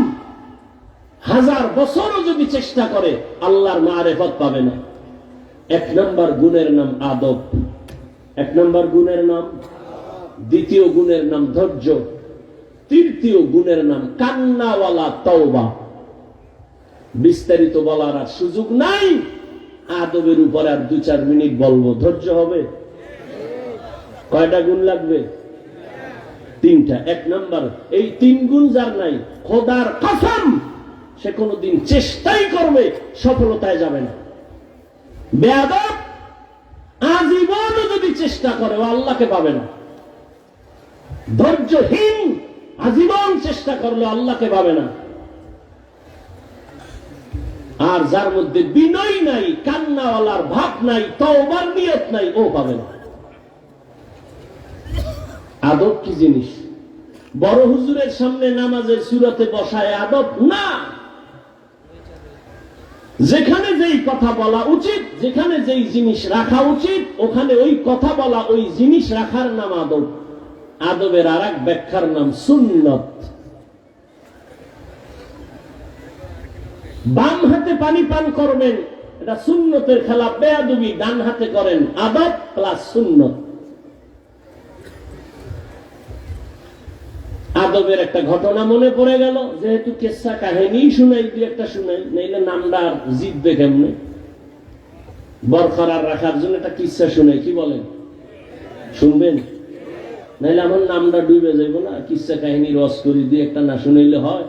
1000 বছরও যদি চেষ্টা করে আল্লাহর মারেফত পাবে না। 1 নাম্বার গুণের নাম আদব, 1 নাম্বার গুণের নাম। দ্বিতীয় গুণের নাম ধৈর্য। তৃতীয় গুণের নাম কান্নাওয়ালা তওবা। বিস্তারিত বলার আর সুযোগ নাই। আদবের উপরে আর 2-4 মিনিট বলবো। ধৈর্য হবে? কয়টা গুণ লাগবে? 3টা। 1 নাম্বার, এই 3 গুণ যার নাই, খোদার কসম সে কোনদিন চেষ্টাই করবে সফলতায় যাবে না। বেয়াদব আজীবন যদি চেষ্টা করে ও আল্লাহকে পাবে না। ধৈর্যহীন আজীবন চেষ্টা করলে আল্লাহকে পাবে না। আর যার মধ্যে বিনয় নাই, কান্নাওয়ালার ভাব নাই, তওবার নিয়ত নাই, ও পাবে না। আদব কি জিনিস? বড় হুজুরের সামনে নামাজের সুরাতে বসায় আদব না। যেখানে যেই কথা বলা উচিত, যেখানে যেই জিনিস রাখা উচিত, ওখানে ওই কথা বলা, ওই জিনিস রাখার নাম আদব। আদবের আর এক ব্যাখ্যার নাম সুন্নত। বাম হাতে পানি পান করবেন, এটা সুন্নতের খেলাফ, বেয়াদবি। ডান হাতে করেন, আদব প্লাস সুন্নত। আদবের একটা ঘটনা মনে পড়ে গেল, যেহেতু কেসা কাহিনী শুনাই, দুই একটা শুনাই, নাইলে নামটা আর জিতবে কেমনে। বরকরার রাখার জন্য একটা কিসা শুনাই, কি বলেন? শুনবেন? নাইলে আমার নামটা ডুবে যাইব না। কিসা কাহিনী রস করি, দুই একটা না শুনাইলে হয়?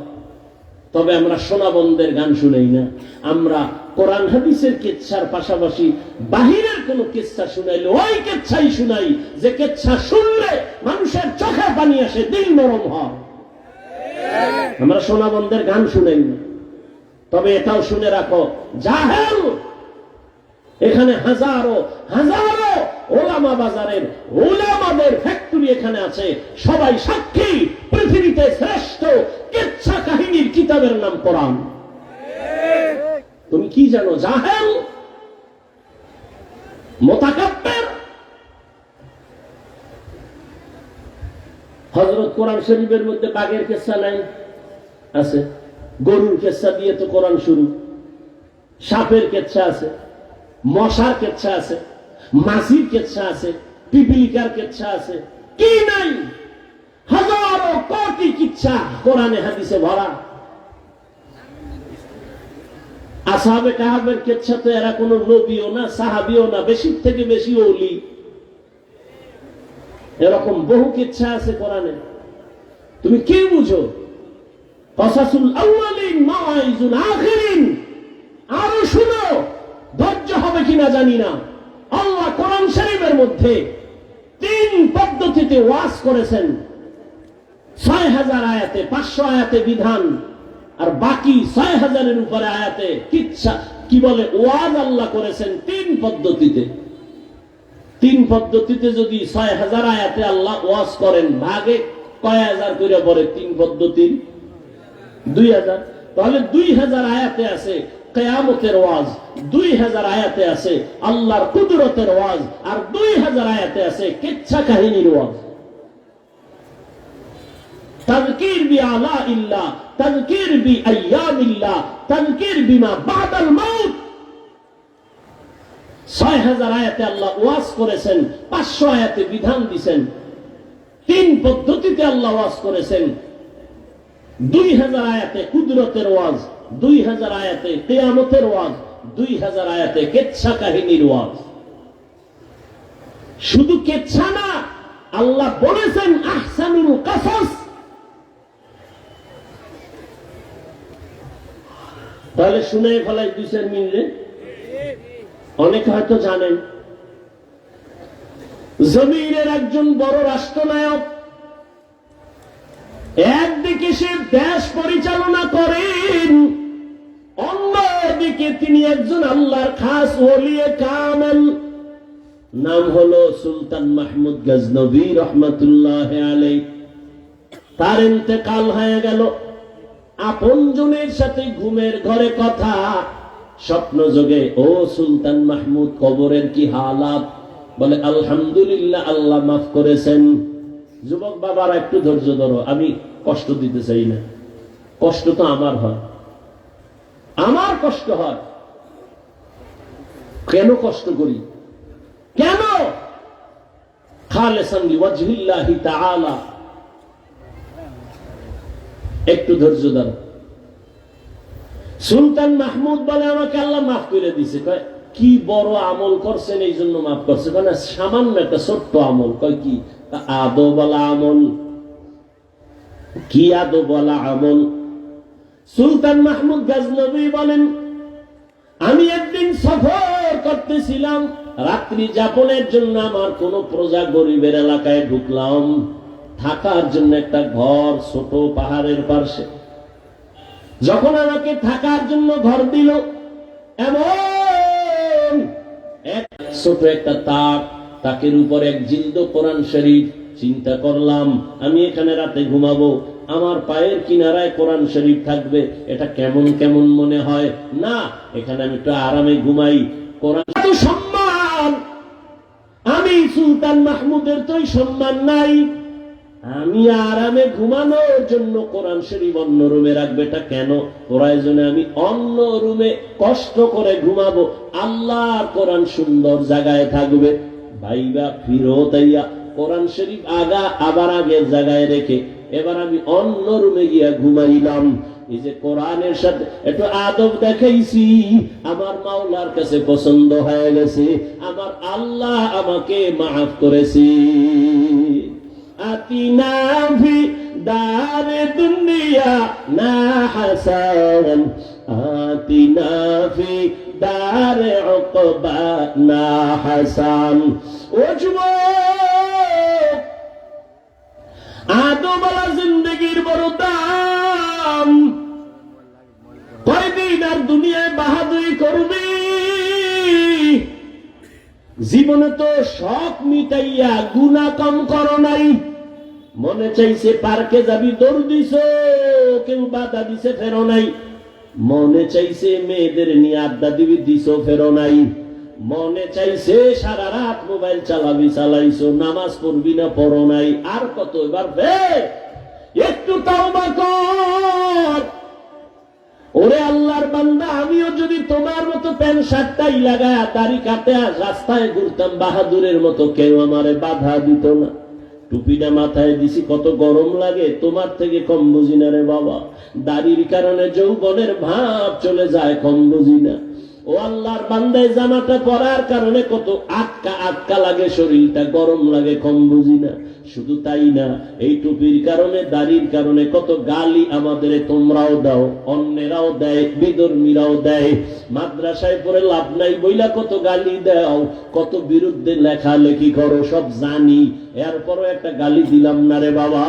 তবে আমরা সোনাবন্দের গান শুনাই না, আমরা কোরআন হাদিসের কেচ্ছার পাশাপাশি বাহিরের কোন কেচ্ছা শুনাইলে ওই কেচ্ছাই শুনাই, যে কেচ্ছা শুনলে মানুষের চোখে পানি আসে, দিল নরম হয়। আমরা সোনাবন্দের গান শুনাই না। তবে এটাও শুনে রাখো, জাহেল এখানে হাজারো হাজারো ওলামা বাজারের ওলামাদের ফ্যাক্টরি এখানে আছে, সবাই সাক্ষী। পৃথিবীতে শ্রেষ্ঠ কেচ্ছা কাহিনীর কিতাবের নাম কোরআন। তুমি কি জানো? জাহেল, মুতাকাব্বির। হযরত কোরআন শরীফের মধ্যে বাঘের কেচ্ছা নাই? আছে। গরুর কেচ্ছা দিয়ে তো কোরআন শুরু। সাপের কেচ্ছা আছে, মশার কেচ্ছা আছে, মাছির কেচ্ছা আছে, পিপিলিকার কেচ্ছা আছে, কি নাই? হাজারো কোটি কিচ্ছা কোরআনে হাদিসে ভরা। আসহাবে কাহাবের কেচ্ছা তো এরা কোন নবীও না, সাহাবীও না, বেশি থেকে বেশি ওলি। এরকম বহু কিচ্ছা আছে কোরআনে। তুমি কি বুঝো? কসাসুল আউয়ালিন মাওয়াইজুল আখিরিন। আরো শুনো, ধৈর্য হবে কিনা জানি না। আল্লাহ কোরআন শরীফের মধ্যে 3 পদ্ধতিতে ওয়াজ করেছেন। 6000 আয়াতে, 500 আয়াতে বিধান, আর বাকি 6000-এর উপরে আয়াতে কিচ্ছা, কি বলে, ওয়াজ আল্লাহ করেছেন 3 পদ্ধতিতে। 3 পদ্ধতিতে যদি 6000 আয়াতে আল্লাহ ওয়াজ করেন, ভাগে কয় হাজার করে পড়ে? 3 পদ্ধতির 2000। তাহলে 2000 আয়াতে আছে কিয়ামতের ওয়াজ, 2000 আয়াতে আছে আল্লাহর কুদরতের ওয়াজ, আর 2000 আয়াতে আছে কিচ্ছা কাহিনীর ওয়াজ। তাযকির বিআলা ইল্লাহ, তাযকির বিআইয়ামিল্লাহ, তাযকির বিমা বাদাল মাউত। 6000 আয়াতে আল্লাহ ওয়াজ করেছেন, 500 আয়াতে বিধান দিয়েছেন। 3 পদ্ধতিতে আল্লাহ ওয়াজ করেছেন। 2000 আয়াতে কুদরতের ওয়াজ, 2000 আয়াতে কিয়ামতের ওয়াজ, 2000 আয়াতে কিচ্ছা কাহিনীর ওয়াজ। শুধু কিচ্ছা না, আল্লাহ বলেছেন আহসানুল কাসাস। তাহলে শুনে ফেলাই 2-4 মিনিটে। অনেকে হয়তো জানেন, জমিনের একজন বড় রাষ্ট্রনায়ক, একদিকে সে দেশ পরিচালনা করেন, অন্যদিকে তিনি একজন আল্লাহর খাস ওলিয়ে কামেল। নাম হলো সুলতান মাহমুদ গজনবী রহমাতুল্লাহ আলাইহি। তার ইন্তেকাল হয়ে গেল। আপনজনের সাথে ঘুমের ঘরে কথা, স্বপ্ন যোগে, ও সুলতান মাহমুদ, কবরের কি হালাত? বলে আলহামদুলিল্লাহ, আল্লাহ মাফ করেছেন। যুবক বাবারা একটু ধৈর্য ধরো, আমি কষ্ট দিতে চাই না। কষ্ট তো আমার হয়, আমার কষ্ট হয়। কেন কষ্ট করি? কেন? খালেসান লিওয়াজহিল্লাহি তাআলা। একটু ধৈর্য ধরো। সুলতান মাহমুদ বলে আমাকে আল্লাহ মাফ করে দিছে। কয় কি বড় আমল করছেন এই জন্য মাফ করছে? না, সামান্য একটা ছোট্ট আমল। কয় কি? আদবওয়ালা আমল। কি আদবওয়ালা আমল? সুলতান মাহমুদ গজনবী বলেন, আমি একদিন সফর করতেছিলাম, রাত্রি যাপনের জন্য আমার কোন প্রজা গরিবের এলাকায় ঢুকলাম, থাকার জন্য একটা ঘর ছোট পাহাড়ের পাশে। যখন আমাকে থাকার জন্য ঘর দিল, এমন এক ছোট একটা তাকের উপর এক জিলদ কোরআন শরীফ। চিন্তা করলাম আমি এখানে রাতে ঘুমাবো, আমার পায়ের কিনারায় কোরআন শরীফ থাকবে, এটা কেমন কেমন মনে হয় না। এখানে আমি একটু আরামে ঘুমাই। কোরআন তো সম্মান, আমি সুলতান মাহমুদের তো সম্মান নাই। আমি আরামে ঘুমানোর জন্য কোরআন শরীফ অন্য রুমে রাখবে, এটা কেন? প্রয়োজনে আমি অন্য রুমে কষ্ট করে ঘুমাবো, আল্লাহর কোরআন সুন্দর জায়গায় থাকবে। ভাইবা ফিরতাইয়া কোরআন শরীফ আবার আগের জায়গায় রেখে এবার আমি অন্য রুমে গিয়া ঘুমাইলাম। এই যে কোরআনের সাথে একটু আদব দেখাইছি, আমার মাওলার কাছে পছন্দ হয়ে গেছে, আমার আল্লাহ আমাকে মাফ করেছে। আতিনা ফি দারে দুনিয়া না হাসান, আতিনা ফি দারে উকবা না হাসান। ও যুবক, আদমওয়ালা জিন্দেগির বড় দাম। কয়দিন আর দুনিয়ায় বাহাদুরি করবি? জীবনে তো শখ মিটাইয়া গুনাহ কম করো নাই। মনে চাইছে পার্কে যাবি, দৌড় দিছ, কেউ বাধা দিছে, ফেরো নাই। মনে চাইছে মেয়েদের নিয়ে আড্ডা দিবি, দিছ, ফেরো নাই। মনে চাইছে সারা রাত মোবাইল চালাবি, চালাইছো, নামাজ পড়বি না, পড়ো নাই। আর কত? এবার একটু তাওবা কর। ওরে আল্লাহর বান্দা, আমিও যদি তোমার মতো প্যান্ট শার্টটাই লাগায় দাড়ি কাটে রাস্তায় ঘুরতাম বাহাদুরের মতো, কেউ আমারে বাধা দিত না। টুপিটা মাথায় দিছি, কত গরম লাগে, তোমার থেকে কম বুঝি না রে বাবা। দাড়ির কারণে যৌবনের ভাব চলে যায়, কম বুঝি না। ও আল্লাহর বান্দায় জামাটা পরার কারণে কত আটকা লাগে, শরীরটা গরম লাগে, কম বুঝি না। শুধু তাই না, এই টুপির কারণে, দাড়ির কারণে কত গালি আমাদের তোমরাও দাও, অন্যেরাও দেয়, বিধর্মীরাও দেয়। মাদ্রাসায় পড়ে লাভ নাই বইলা কত গালি দাও, কত বিরুদ্ধে লেখালেখি করো, সব জানি। এরপরও একটা গালি দিলাম না রে বাবা,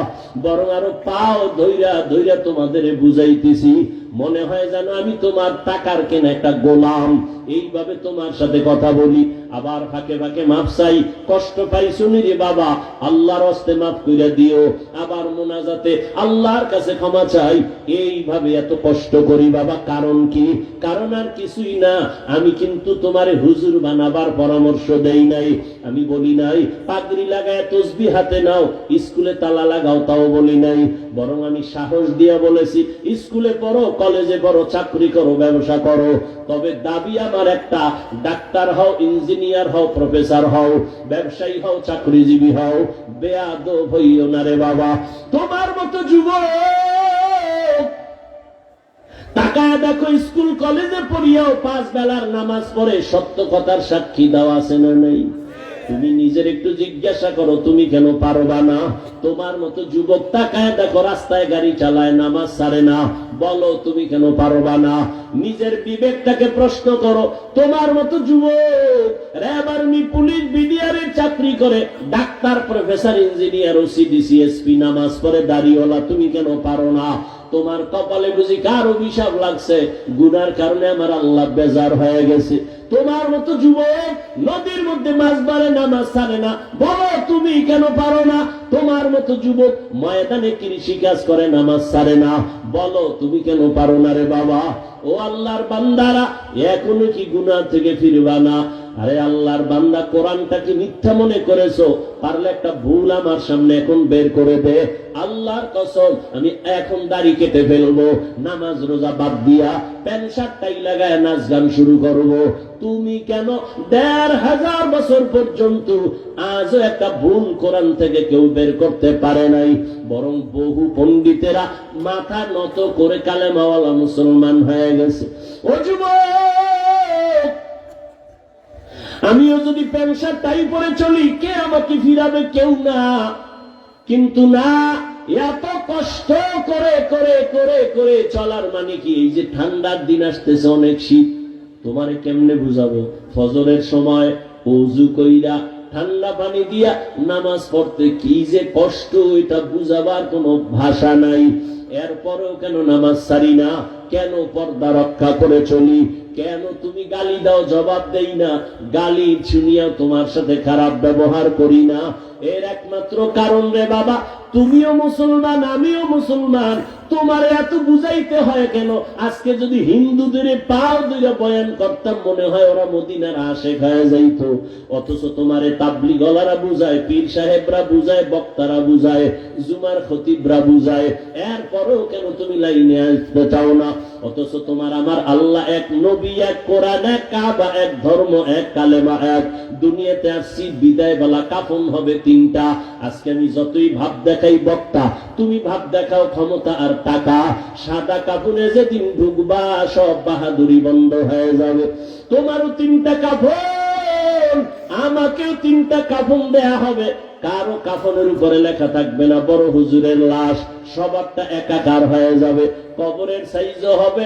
বরং আরো পাও ধইরা ধইরা তোমাদের বুঝাইতেছি। মনে হয় যেন আমি তোমার টাকার কেনা একটা গোলাম, এইভাবে তোমার সাথে কথা বলি। আবার ফাঁকে ফাঁকে মাপ চাই, কষ্ট পাই শুনি রে বাবা, আল্লাহর হস্তে মাফ কইরা দিও। আবার মোনাজাতে আল্লাহর কাছে ক্ষমা চাই। এইভাবে এত কষ্ট করি বাবা, কারণ কি? কারণ আর কিছুই না, আমি কিন্তু তোমারে হুজুর বানাবার পরামর্শ দেই নাই। আমি বলি নাই পাগড়ি লাগায় তসবিহ হাতে নাও, স্কুলে তালা লাগাও, তাও বলি নাই। বরং আমি সাহস দিয়া বলেছি, স্কুলে পড়ো, কলেজে পড়ো, চাকরি করো, ব্যবসা করো, তবে দাবি আমার একটা, ডাক্তার হও, ইঞ্জিনিয়ার হও, প্রফেসর হও, ব্যবসায়ী হও, চাকরিজীবী হও। বেয়াদব হইও না রে বাবা। তোমার মতো যুবক তাকায় দেখো, স্কুল কলেজে পড়িয়াও 5 বেলার নামাজ পড়ে, সত্য কথার সাক্ষী দেওয়া আছে না নেই? তুমি নিজের একটু জিজ্ঞাসা করো, তুমি কেন পারবা না? তোমার মতো যুবক তাকায় দেখো, রাস্তায় গাড়ি চালায়, নামাজ ছাড়ে না, বলো তুমি কেন পারবা না? নিজের বিবেকটাকে প্রশ্ন করো। তোমার মতো যুবক র্যাব, আর্মি, পুলিশ, বিডিআরের চাকরি করে, doctor, professor, engineer, OC, DC, SP, নামাজ পড়ে, দাড়িওয়ালা, তুমি কেন পারো না? তোমার কপালে বুঝি কার অভিশাপ লাগছে? গুনার কারণে আমার আল্লাহ বেজার হয়ে গেছে। তোমার মতো যুবক নদীর মধ্যে মাছ ধরে, নামাজ ছাড়ে না, বলো তুমি কেন পারো না? তোমার মতো যুবক ময়দানে কৃষি কাজ করে, নামাজ ছাড়ে না, বলো তুমি কেন পারো না রে বাবা? ও আল্লাহর বান্দারা, এখনো কি গুনাহ থেকে ফিরবা না? আরে আল্লাহর বান্দা, কোরআনটাকে মিথ্যা মনে করেছো, পারলে একটা ভুল আমার সামনে এখন বের করে দে। আল্লাহর কসম, আমি এখন দাড়ি কেটে ফেলবো, নামাজ রোজা বাদ দিয়া প্যান্ট শার্টটাই লাগায় নাচ গান শুরু করবো। তুমি কেন 1500 বছর পর্যন্ত আজও একটা ভুল কোরআন থেকে কেউ বের করতে পারে নাই? বরং বহু পণ্ডিতেরা মাথা নত করে কালেমাওয়ালা মুসলমান হয়ে গেছে। ও যুবক, আমিও যদি প্যান্ট শার্ট টাই পরে চলি, কে আমাকে ফিরাবে? কেউ না। কিন্তু না, এত কষ্ট করে করে করে করে চলার মানে কি? এই যে ঠান্ডার দিন আসতেছে, অনেক শীত, তোমারে কেমনে বুঝাবো? ফজরের সময় ওযু কইরা ঠান্ডা পানি দিয়া নামাজ পড়তে কি যে কষ্ট, এটা বুঝাবার কোনো ভাষা নাই। এরপরেও কেন নামাজ ছাড়ি না? কেন পর্দা রক্ষা করে চলি? কেন তুমি গালি দাও? জবাব দেই না। গালি শুনিয়া তোমার সাথে খারাপ ব্যবহার করি না, এর একমাত্র কারণ রে বাবা, তুমিও মুসলমান, আমিও মুসলমান, তোমার এত বুঝাইতে হয় কেন? আজকে যদি হিন্দুদের পাও দুইটা বয়ান করতাম, মনে হয় ওরা মদিনার আশেক হয়ে যাইতো। অথচ তোমারে তাবলিগলারা বুঝায়, পীর সাহেবরা বুঝায়, বক্তারা বুঝায়, জুমার খতিবরা বুঝায়, এরপরেও কেন তুমি লাইনে আসতে চাও না? অথচ তোমার আমার আল্লাহ এক, নবী এক, কোরআন এক, কাবা এক, ধর্ম এক, কালেমা এক। দুনিয়াতে আসছি, বিদায় বেলা কাফন হবে তিনটা। আজকে আমি যতই ভাব দেখাই বক্তা, তুমি ভাব দেখাও ক্ষমতা আর টাকা, সাদা কাফনে যেদিন ঢুকবা সব বাহাদুরি বন্ধ হয়ে যাবে। তোমারও তিনটা কাফন, আমাকেও তিনটা কাফন দেয়া হবে। কারো কাফনের উপরে লেখা থাকবে না বড় হুজুরের লাশ, সবারটা একাকার হয়ে যাবে। কবরের সাইজও হবে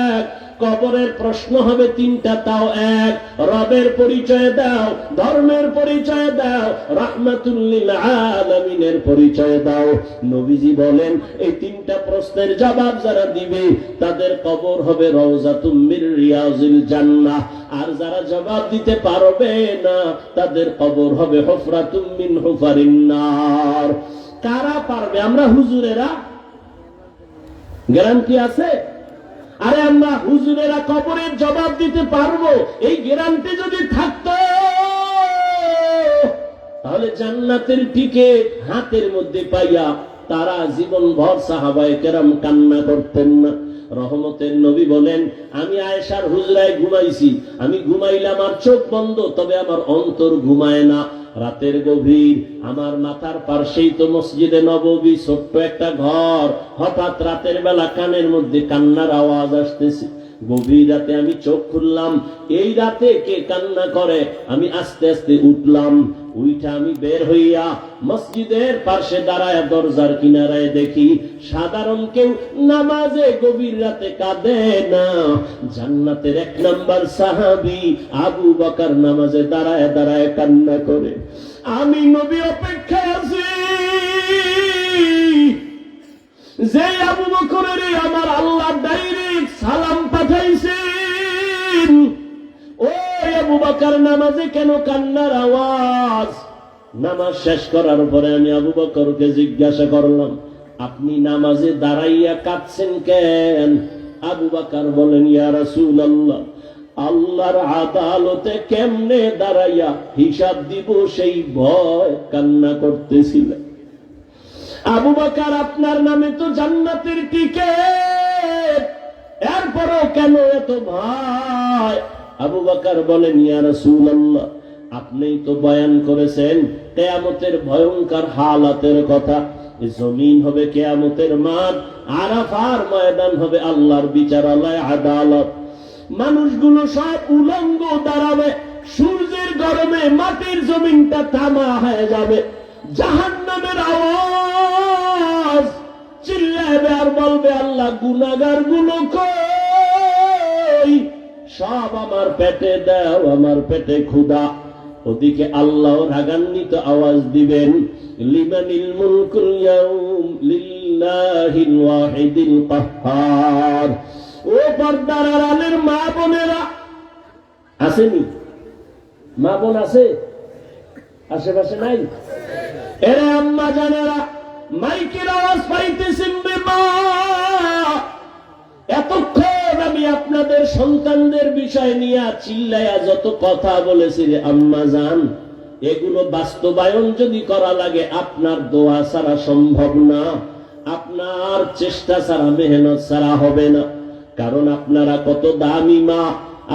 এক, কবরের প্রশ্ন হবে তিনটা, তাও এক। রবের পরিচয় দাও, ধর্মের পরিচয় দাও, রাহমাতুল লিল আলামিনের পরিচয় দাও। নবীজি বলেন এই তিনটা প্রশ্নের জবাব যারা দিবে তাদের কবর হবে রওজাতুম মির রিয়াজিল জান্নাহ, আর যারা জবাব দিতে পারবে না তাদের কবর হবে হুফরাতুম মিন হুফারিন নার। কারা পারবে? আমরা হুজুরেরা গ্যারান্টি আছে? আরে আমরা হুজুরেরা কবরের জবাব দিতে পারবো, এই গ্যারান্টি যদি থাকতো তাহলে জান্নাতের টিকিট হাতের মধ্যে পাইয়া তারা জীবন ভর সাহাবায়ে কেরাম কান্না করতেন না। রহমতের নবী বলেন, আমি আয়েশার হুজরায় ঘুমাইছি, আমি ঘুমাইলাম আর চোখ বন্ধ, তবে আমার অন্তর ঘুমায় না। রাতের গভীর, আমার মাথার পাশেই তো মসজিদে নববী, ছোট্ট একটা ঘর। হঠাৎ রাতের বেলা কানের মধ্যে কান্নার আওয়াজ আসতেছে। গভীর রাতে আমি চোখ খুললাম, এই রাতে কে কান্না করে? আমি আস্তে আস্তে উঠলাম, উইঠা আমি বের হইয়া মসজিদের পাশে দাঁড়ায় দরজার কিনারায় দেখি সাধারণ কেউ নামাজে গভীর রাতে কাঁদে না। জান্নাতের 1 নাম্বার সাহাবী আবু বকর নামাজে দাঁড়ায় দাঁড়ায় কান্না করে। আমি নবী অপেক্ষায় আছি, যে আবু বকরের আমার আল্লাহ ডাইরেক্ট সালাম পাঠাইছেন, ওই আবু বকর নামাজে কেন কান্নার আওয়াজ? নামাজ শেষ করার পরে আমি আবু বকরকে জিজ্ঞাসা করলাম, আপনি নামাজে দাঁড়াইয়া কাঁদছেন কেন? আবু বকর বলেন, ইয়া রাসূলুল্লাহ, আল্লাহর আদালতে কেমনে দাঁড়াইয়া হিসাব দিব সেই ভয় কান্না করতেছিলেন। আবু বকর, আপনার নামে তো জান্নাতের টিকিট, এরপরও কেন এত ভয়? আবু বকর বলেন, ইয়া রাসূলুল্লাহ, আপনি তো বয়ান করেছেন কিয়ামতের ভয়ঙ্কর হালাতের কথা। জমিন হবে কিয়ামতের মাঠ, আরাফার ময়দান হবে আল্লাহর বিচারালয়, আদালত। মানুষগুলো সব উলঙ্গ দাঁড়াবে, সূর্যের গরমে মাটির জমিনটা তামা হয়ে যাবে। জাহান্নামের আওয়াজ চিল্লাবে আর বলবে, আল্লাহ গুনাহগার গুলো কই? সব আমার পেটে দাও, আমার পেটে ক্ষুধা। ওদিকে আল্লাহ রাগান্বিত আওয়াজ দিবেন, লিমানিল মুলকুল ইয়াউম লিল্লাহিল ওয়াহিদিল কাহ্হার। ও পর্দার আড়ালের মা বোনেরা, আসেনি? মা বোন আছে আশেপাশে? নাই? এরে আম্মা জানেরা, মাইকের আওয়াজ পাইতেছেন রে মা? এতক্ষণ আমি আপনাদের সন্তানদের বিষয় নিয়ে চিল্লাইয়া যত কথা বলেছি রে আম্মা জান, এগুলো বাস্তবায়ন যদি করা লাগে আপনার দোয়া ছাড়া সম্ভব না, আপনার চেষ্টা ছাড়া, মেহনত ছাড়া হবে না। কারণ আপনারা কত দামি মা,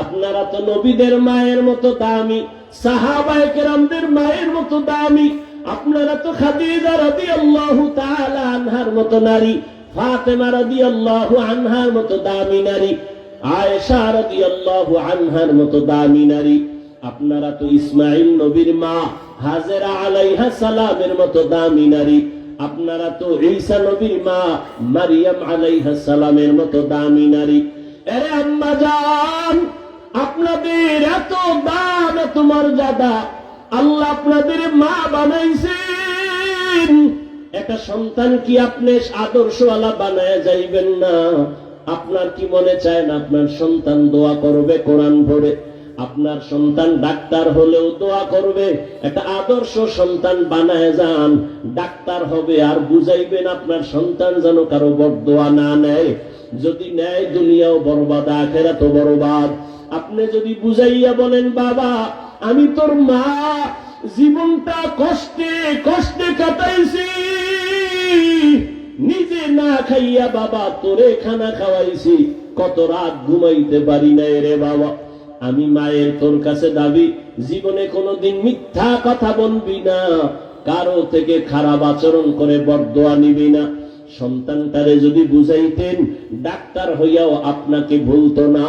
আপনারা তো নবীদের মায়ের মতো দামি, সাহাবায়ে কেরামদের মায়ের মতো দামি। আপনারা তো খাদিজা রাদিয়াল্লাহু তাআলা আনহার মতো নারী, ফাতেমা রাদিয়াল্লাহু আনহার মতো দামি নারী, আয়েশা রাদিয়াল্লাহু আনহার মতো দামি নারী। আপনারা তো ইসমাঈল নবীর মা হাজেরা আলাইহা সালামের মতো দামি নারী। আপনারা তো ঈসা নবীর মা মারিয়াম আলাইহা সালামের মতো দামি নারী। আরে আম্মা জান, আপনাদের এত দাম, এত মর্যাদা, আল্লাহ আপনাদের মা বানাইছেন। একটা সন্তান কি আপনি আদর্শওয়ালা বানায় যাইবেন না? আপনার কি মনে চায় না আপনার সন্তান দোয়া করবে কোরআন পড়ে? আপনার সন্তান ডাক্তার হলেও দোয়া করবে। একটা আদর্শ সন্তান বানায় যান, ডাক্তার হবে আর বুঝাইবেন আপনার সন্তান যেন কারো বদদোয়া না নেয়। যদি নেয় দুনিয়াও বরবাদ, আখিরাতও বরবাদ। আপনি যদি বুঝাইয়া বলেন, বাবা আমি তোর মা, জীবনটা কষ্টে কষ্টে কাটাইছি, নিজে না খাইয়া বাবা তোরে খানা খাওয়াইছি, কত রাত ঘুমাইতে পারি না রে বাবা। আমি মায়ের তোর কাছে দাবি, জীবনে কোনোদিন মিথ্যা কথা বলবি না, কারো থেকে খারাপ আচরণ করে বদদোয়া নিবি না। সন্তানটারে যদি বুঝাইতেন, ডাক্তার হইয়াও আপনাকে ভুলতো না,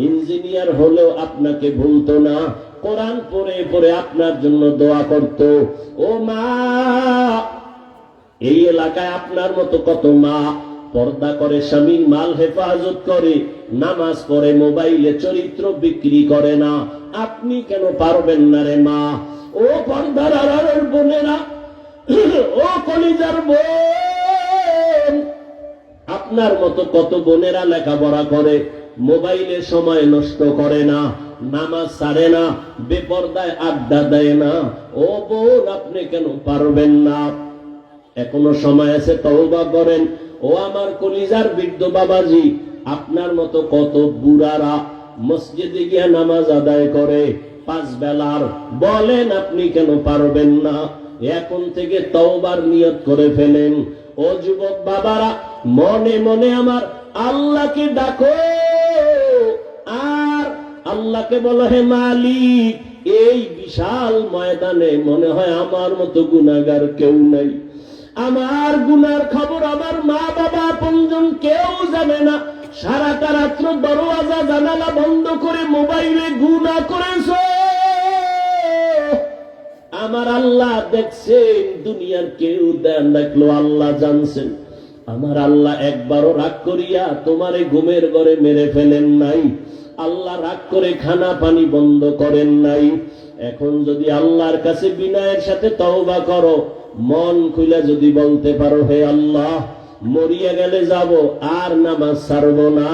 ইঞ্জিনিয়ার হলেও আপনাকে ভুলতো না, কোরআন পড়ে পড়ে আপনার জন্য দোয়া করত। ও মা, এই এলাকায় আপনার মতো কত মা পর্দা করে, স্বামীর মাল হেফাজত করে, নামাজ পড়ে, মোবাইলে চরিত্র বিক্রি করে না। আপনি কেন পারবেন না রে মা? ও পর্দার আড়ালের বোনেরা, ও কলিজার বোন, আপনার মতো কত বোনেরা লেখাপড়া করে, মোবাইলে সময় নষ্ট করে না, নামাজ ছাড়ে না, বেপরদায় আড্ডা দেয় না। ও বোন, আপনি কেন পারবেন না? এখনো সময় আছে, তওবা করেন। ও আমার কলিজার বৃদ্ধ বাবাজি, আপনার মতো কত বুড়ারা মসজিদে গিয়ে নামাজ আদায় করে 5 বেলার, বলেন আপনি কেন পারবেন না? এখন থেকে তওবার নিয়ত করে ফেলেন। ও যুবক বাবারা, মনে মনে আমার আল্লাহকে ডাকো আর আল্লাহকে বলো, হে মালিক, এই বিশাল ময়দানে মনে হয় আমার মতো গুনাহগার কেউ নাই। আমার গুনার খবর আমার মা বাবা আপনজন কেউ জানে না। সারাটা রাত্র দরওয়াজা জানালা বন্ধ করে মোবাইলে গুনাহ করেছো, আমার আল্লাহ দেখছেন, দুনিয়ার কেউ দেখলো আল্লাহ জানছেন। আমার আল্লাহ একবারও রাগ করিয়া তোমারে ঘুমের ঘরে মেরে ফেলেন নাই, আল্লাহ রাগ করে খানা পানি বন্ধ করেন নাই। এখন যদি আল্লাহর কাছে বিনয়ের সাথে তওবা করো, মন খুলে যদি বলতে পারো, হে আল্লাহ, মরিয়া গেলে যাব, আর নামাজ ছাড়বো না,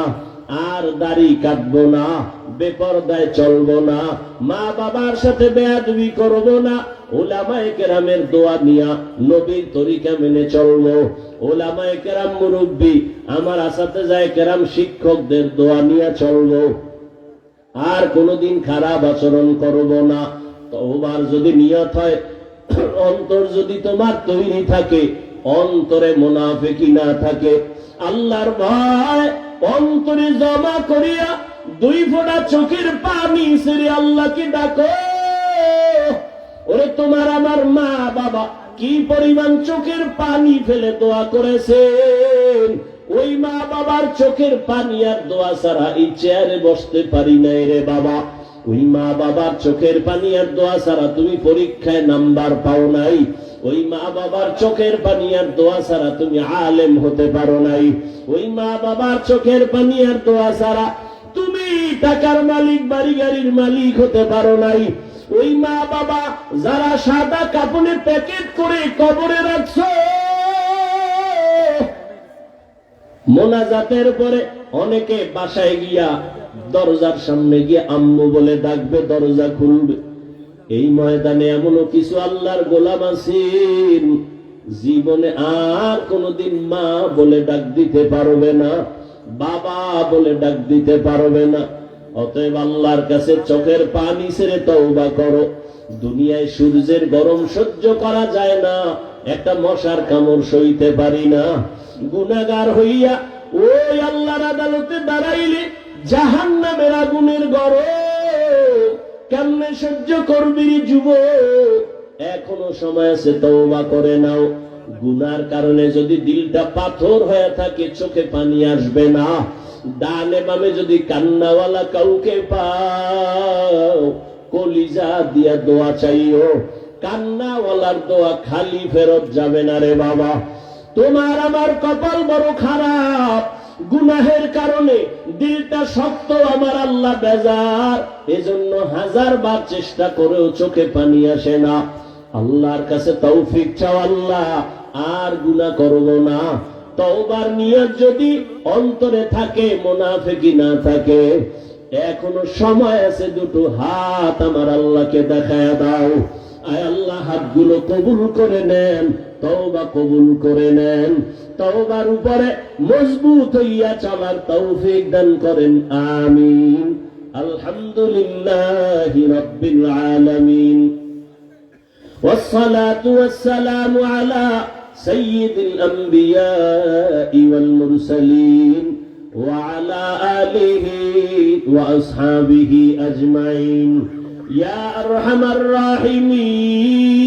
আর দাড়ি কাটবো না, বেপরদায় চলবো না, মা বাবার সাথে বেয়াদবি করবো না, উলামায়ে কেরামের দোয়া নিয়া নবীর তরিকা মেনে চলবো, উলামায়ে কেরাম মুরব্বী আমার আসাতেজায়ে কেরাম শিক্ষকদের দোয়া নিয়া চলবো, আর কোনোদিন খারাপ আচরণ করবো না। তওবার যদি নিয়ত হয়, অন্তর যদি তোমার তৈরি থাকে, অন্তরে মুনাফিকি না থাকে, আল্লাহর ভয় অন্তরে জমা করিয়া 2 ফোঁটা চোখের পানি ছেড়ে আল্লাহকে ডাকো। ওরে তোমার আমার মা বাবা কি পরিমাণ চোখের পানি ফেলে দোয়া করেছেন, ওই মা বাবার চোখের পানি আর দোয়া ছাড়া এই চেয়ারে বসতে পারি নাই রে বাবা। ওই মা বাবার চোখের পানি আর দোয়া ছাড়া তুমি পরীক্ষায় নাম্বার পাও নাই, ওই মা বাবার চোখের পানি আর দোয়া ছাড়া তুমি আলেম হতে পারো নাই, ওই মা বাবার চোখের পানি আর দোয়া ছাড়া তুমি টাকার মালিক, বাড়ি গাড়ির মালিক হতে পারো নাই, ওই মা বাবা যারা সাদা কাপড়ে প্যাকেট করে কবরে রাখছো, মোনাজাতের পরে অনেকে বাসায় গিয়া দরজার সামনে গিয়ে আম্মু বলে ডাকবে, দরজা খুলবে। এই ময়দানে এমনও কিছু আল্লাহর গোলাম আছেন, জীবনে আর কোনদিন মা বলে ডাক দিতে পারবে না, বাবা বলে ডাক দিতে পারবে না। অতএব আল্লাহর কাছে চোখের পানি ছেড়ে তওবা করো। দুনিয়ায় সূর্যের গরম সহ্য করা যায় না, একটা মশার কামড় সইতে পারি না। গুনাহগার হইয়া ওই আল্লাহর আদালতে দাঁড়াইলে জাহান্নামের আগুনের গরম কেমনে সহ্য করবি যুবক? এখনো সময় আছে, তওবা করে নাও। গুনার কারণে যদি দিলটা পাথর হয়ে থাকে, চোখে পানি আসবে না। ডানে বামে যদি কান্নাওয়ালা কাউকে পাও, কলিজা দিয়া দোয়া চাইও, কান্নাওয়ালার দোয়া খালি ফেরত যাবে না রে বাবা। তোমার আমার কপাল বড় খারাপ, গুনাহের কারণে দিলটা শক্ত, আমার আল্লাহ বেজার, এজন্য 1000 বার চেষ্টা করেও চোখে পানি আসে না। আল্লাহর কাছে তৌফিক চাও, আল্লাহ আর গুনাহ করব না, তওবার নিয়ত যদি অন্তরে থাকে, মুনাফিকি না থাকে, এখনো সময় আছে, দুটো হাত আমার আল্লাহকে দেখায় দাও। আয় আল্লাহ, হাতগুলো কবুল করে নেন, তওবা কবুল করে নেন, তওবার উপরে মজবুত হইয়া চলার তৌফিক দান করেন, আমিন। আলহামদুলিল্লাহি রাব্বিল আলামিন, والصلاة والسلام على سيد الأنبياء والمرسلين وعلى آله وأصحابه أجمعين يا أرحم الراحمين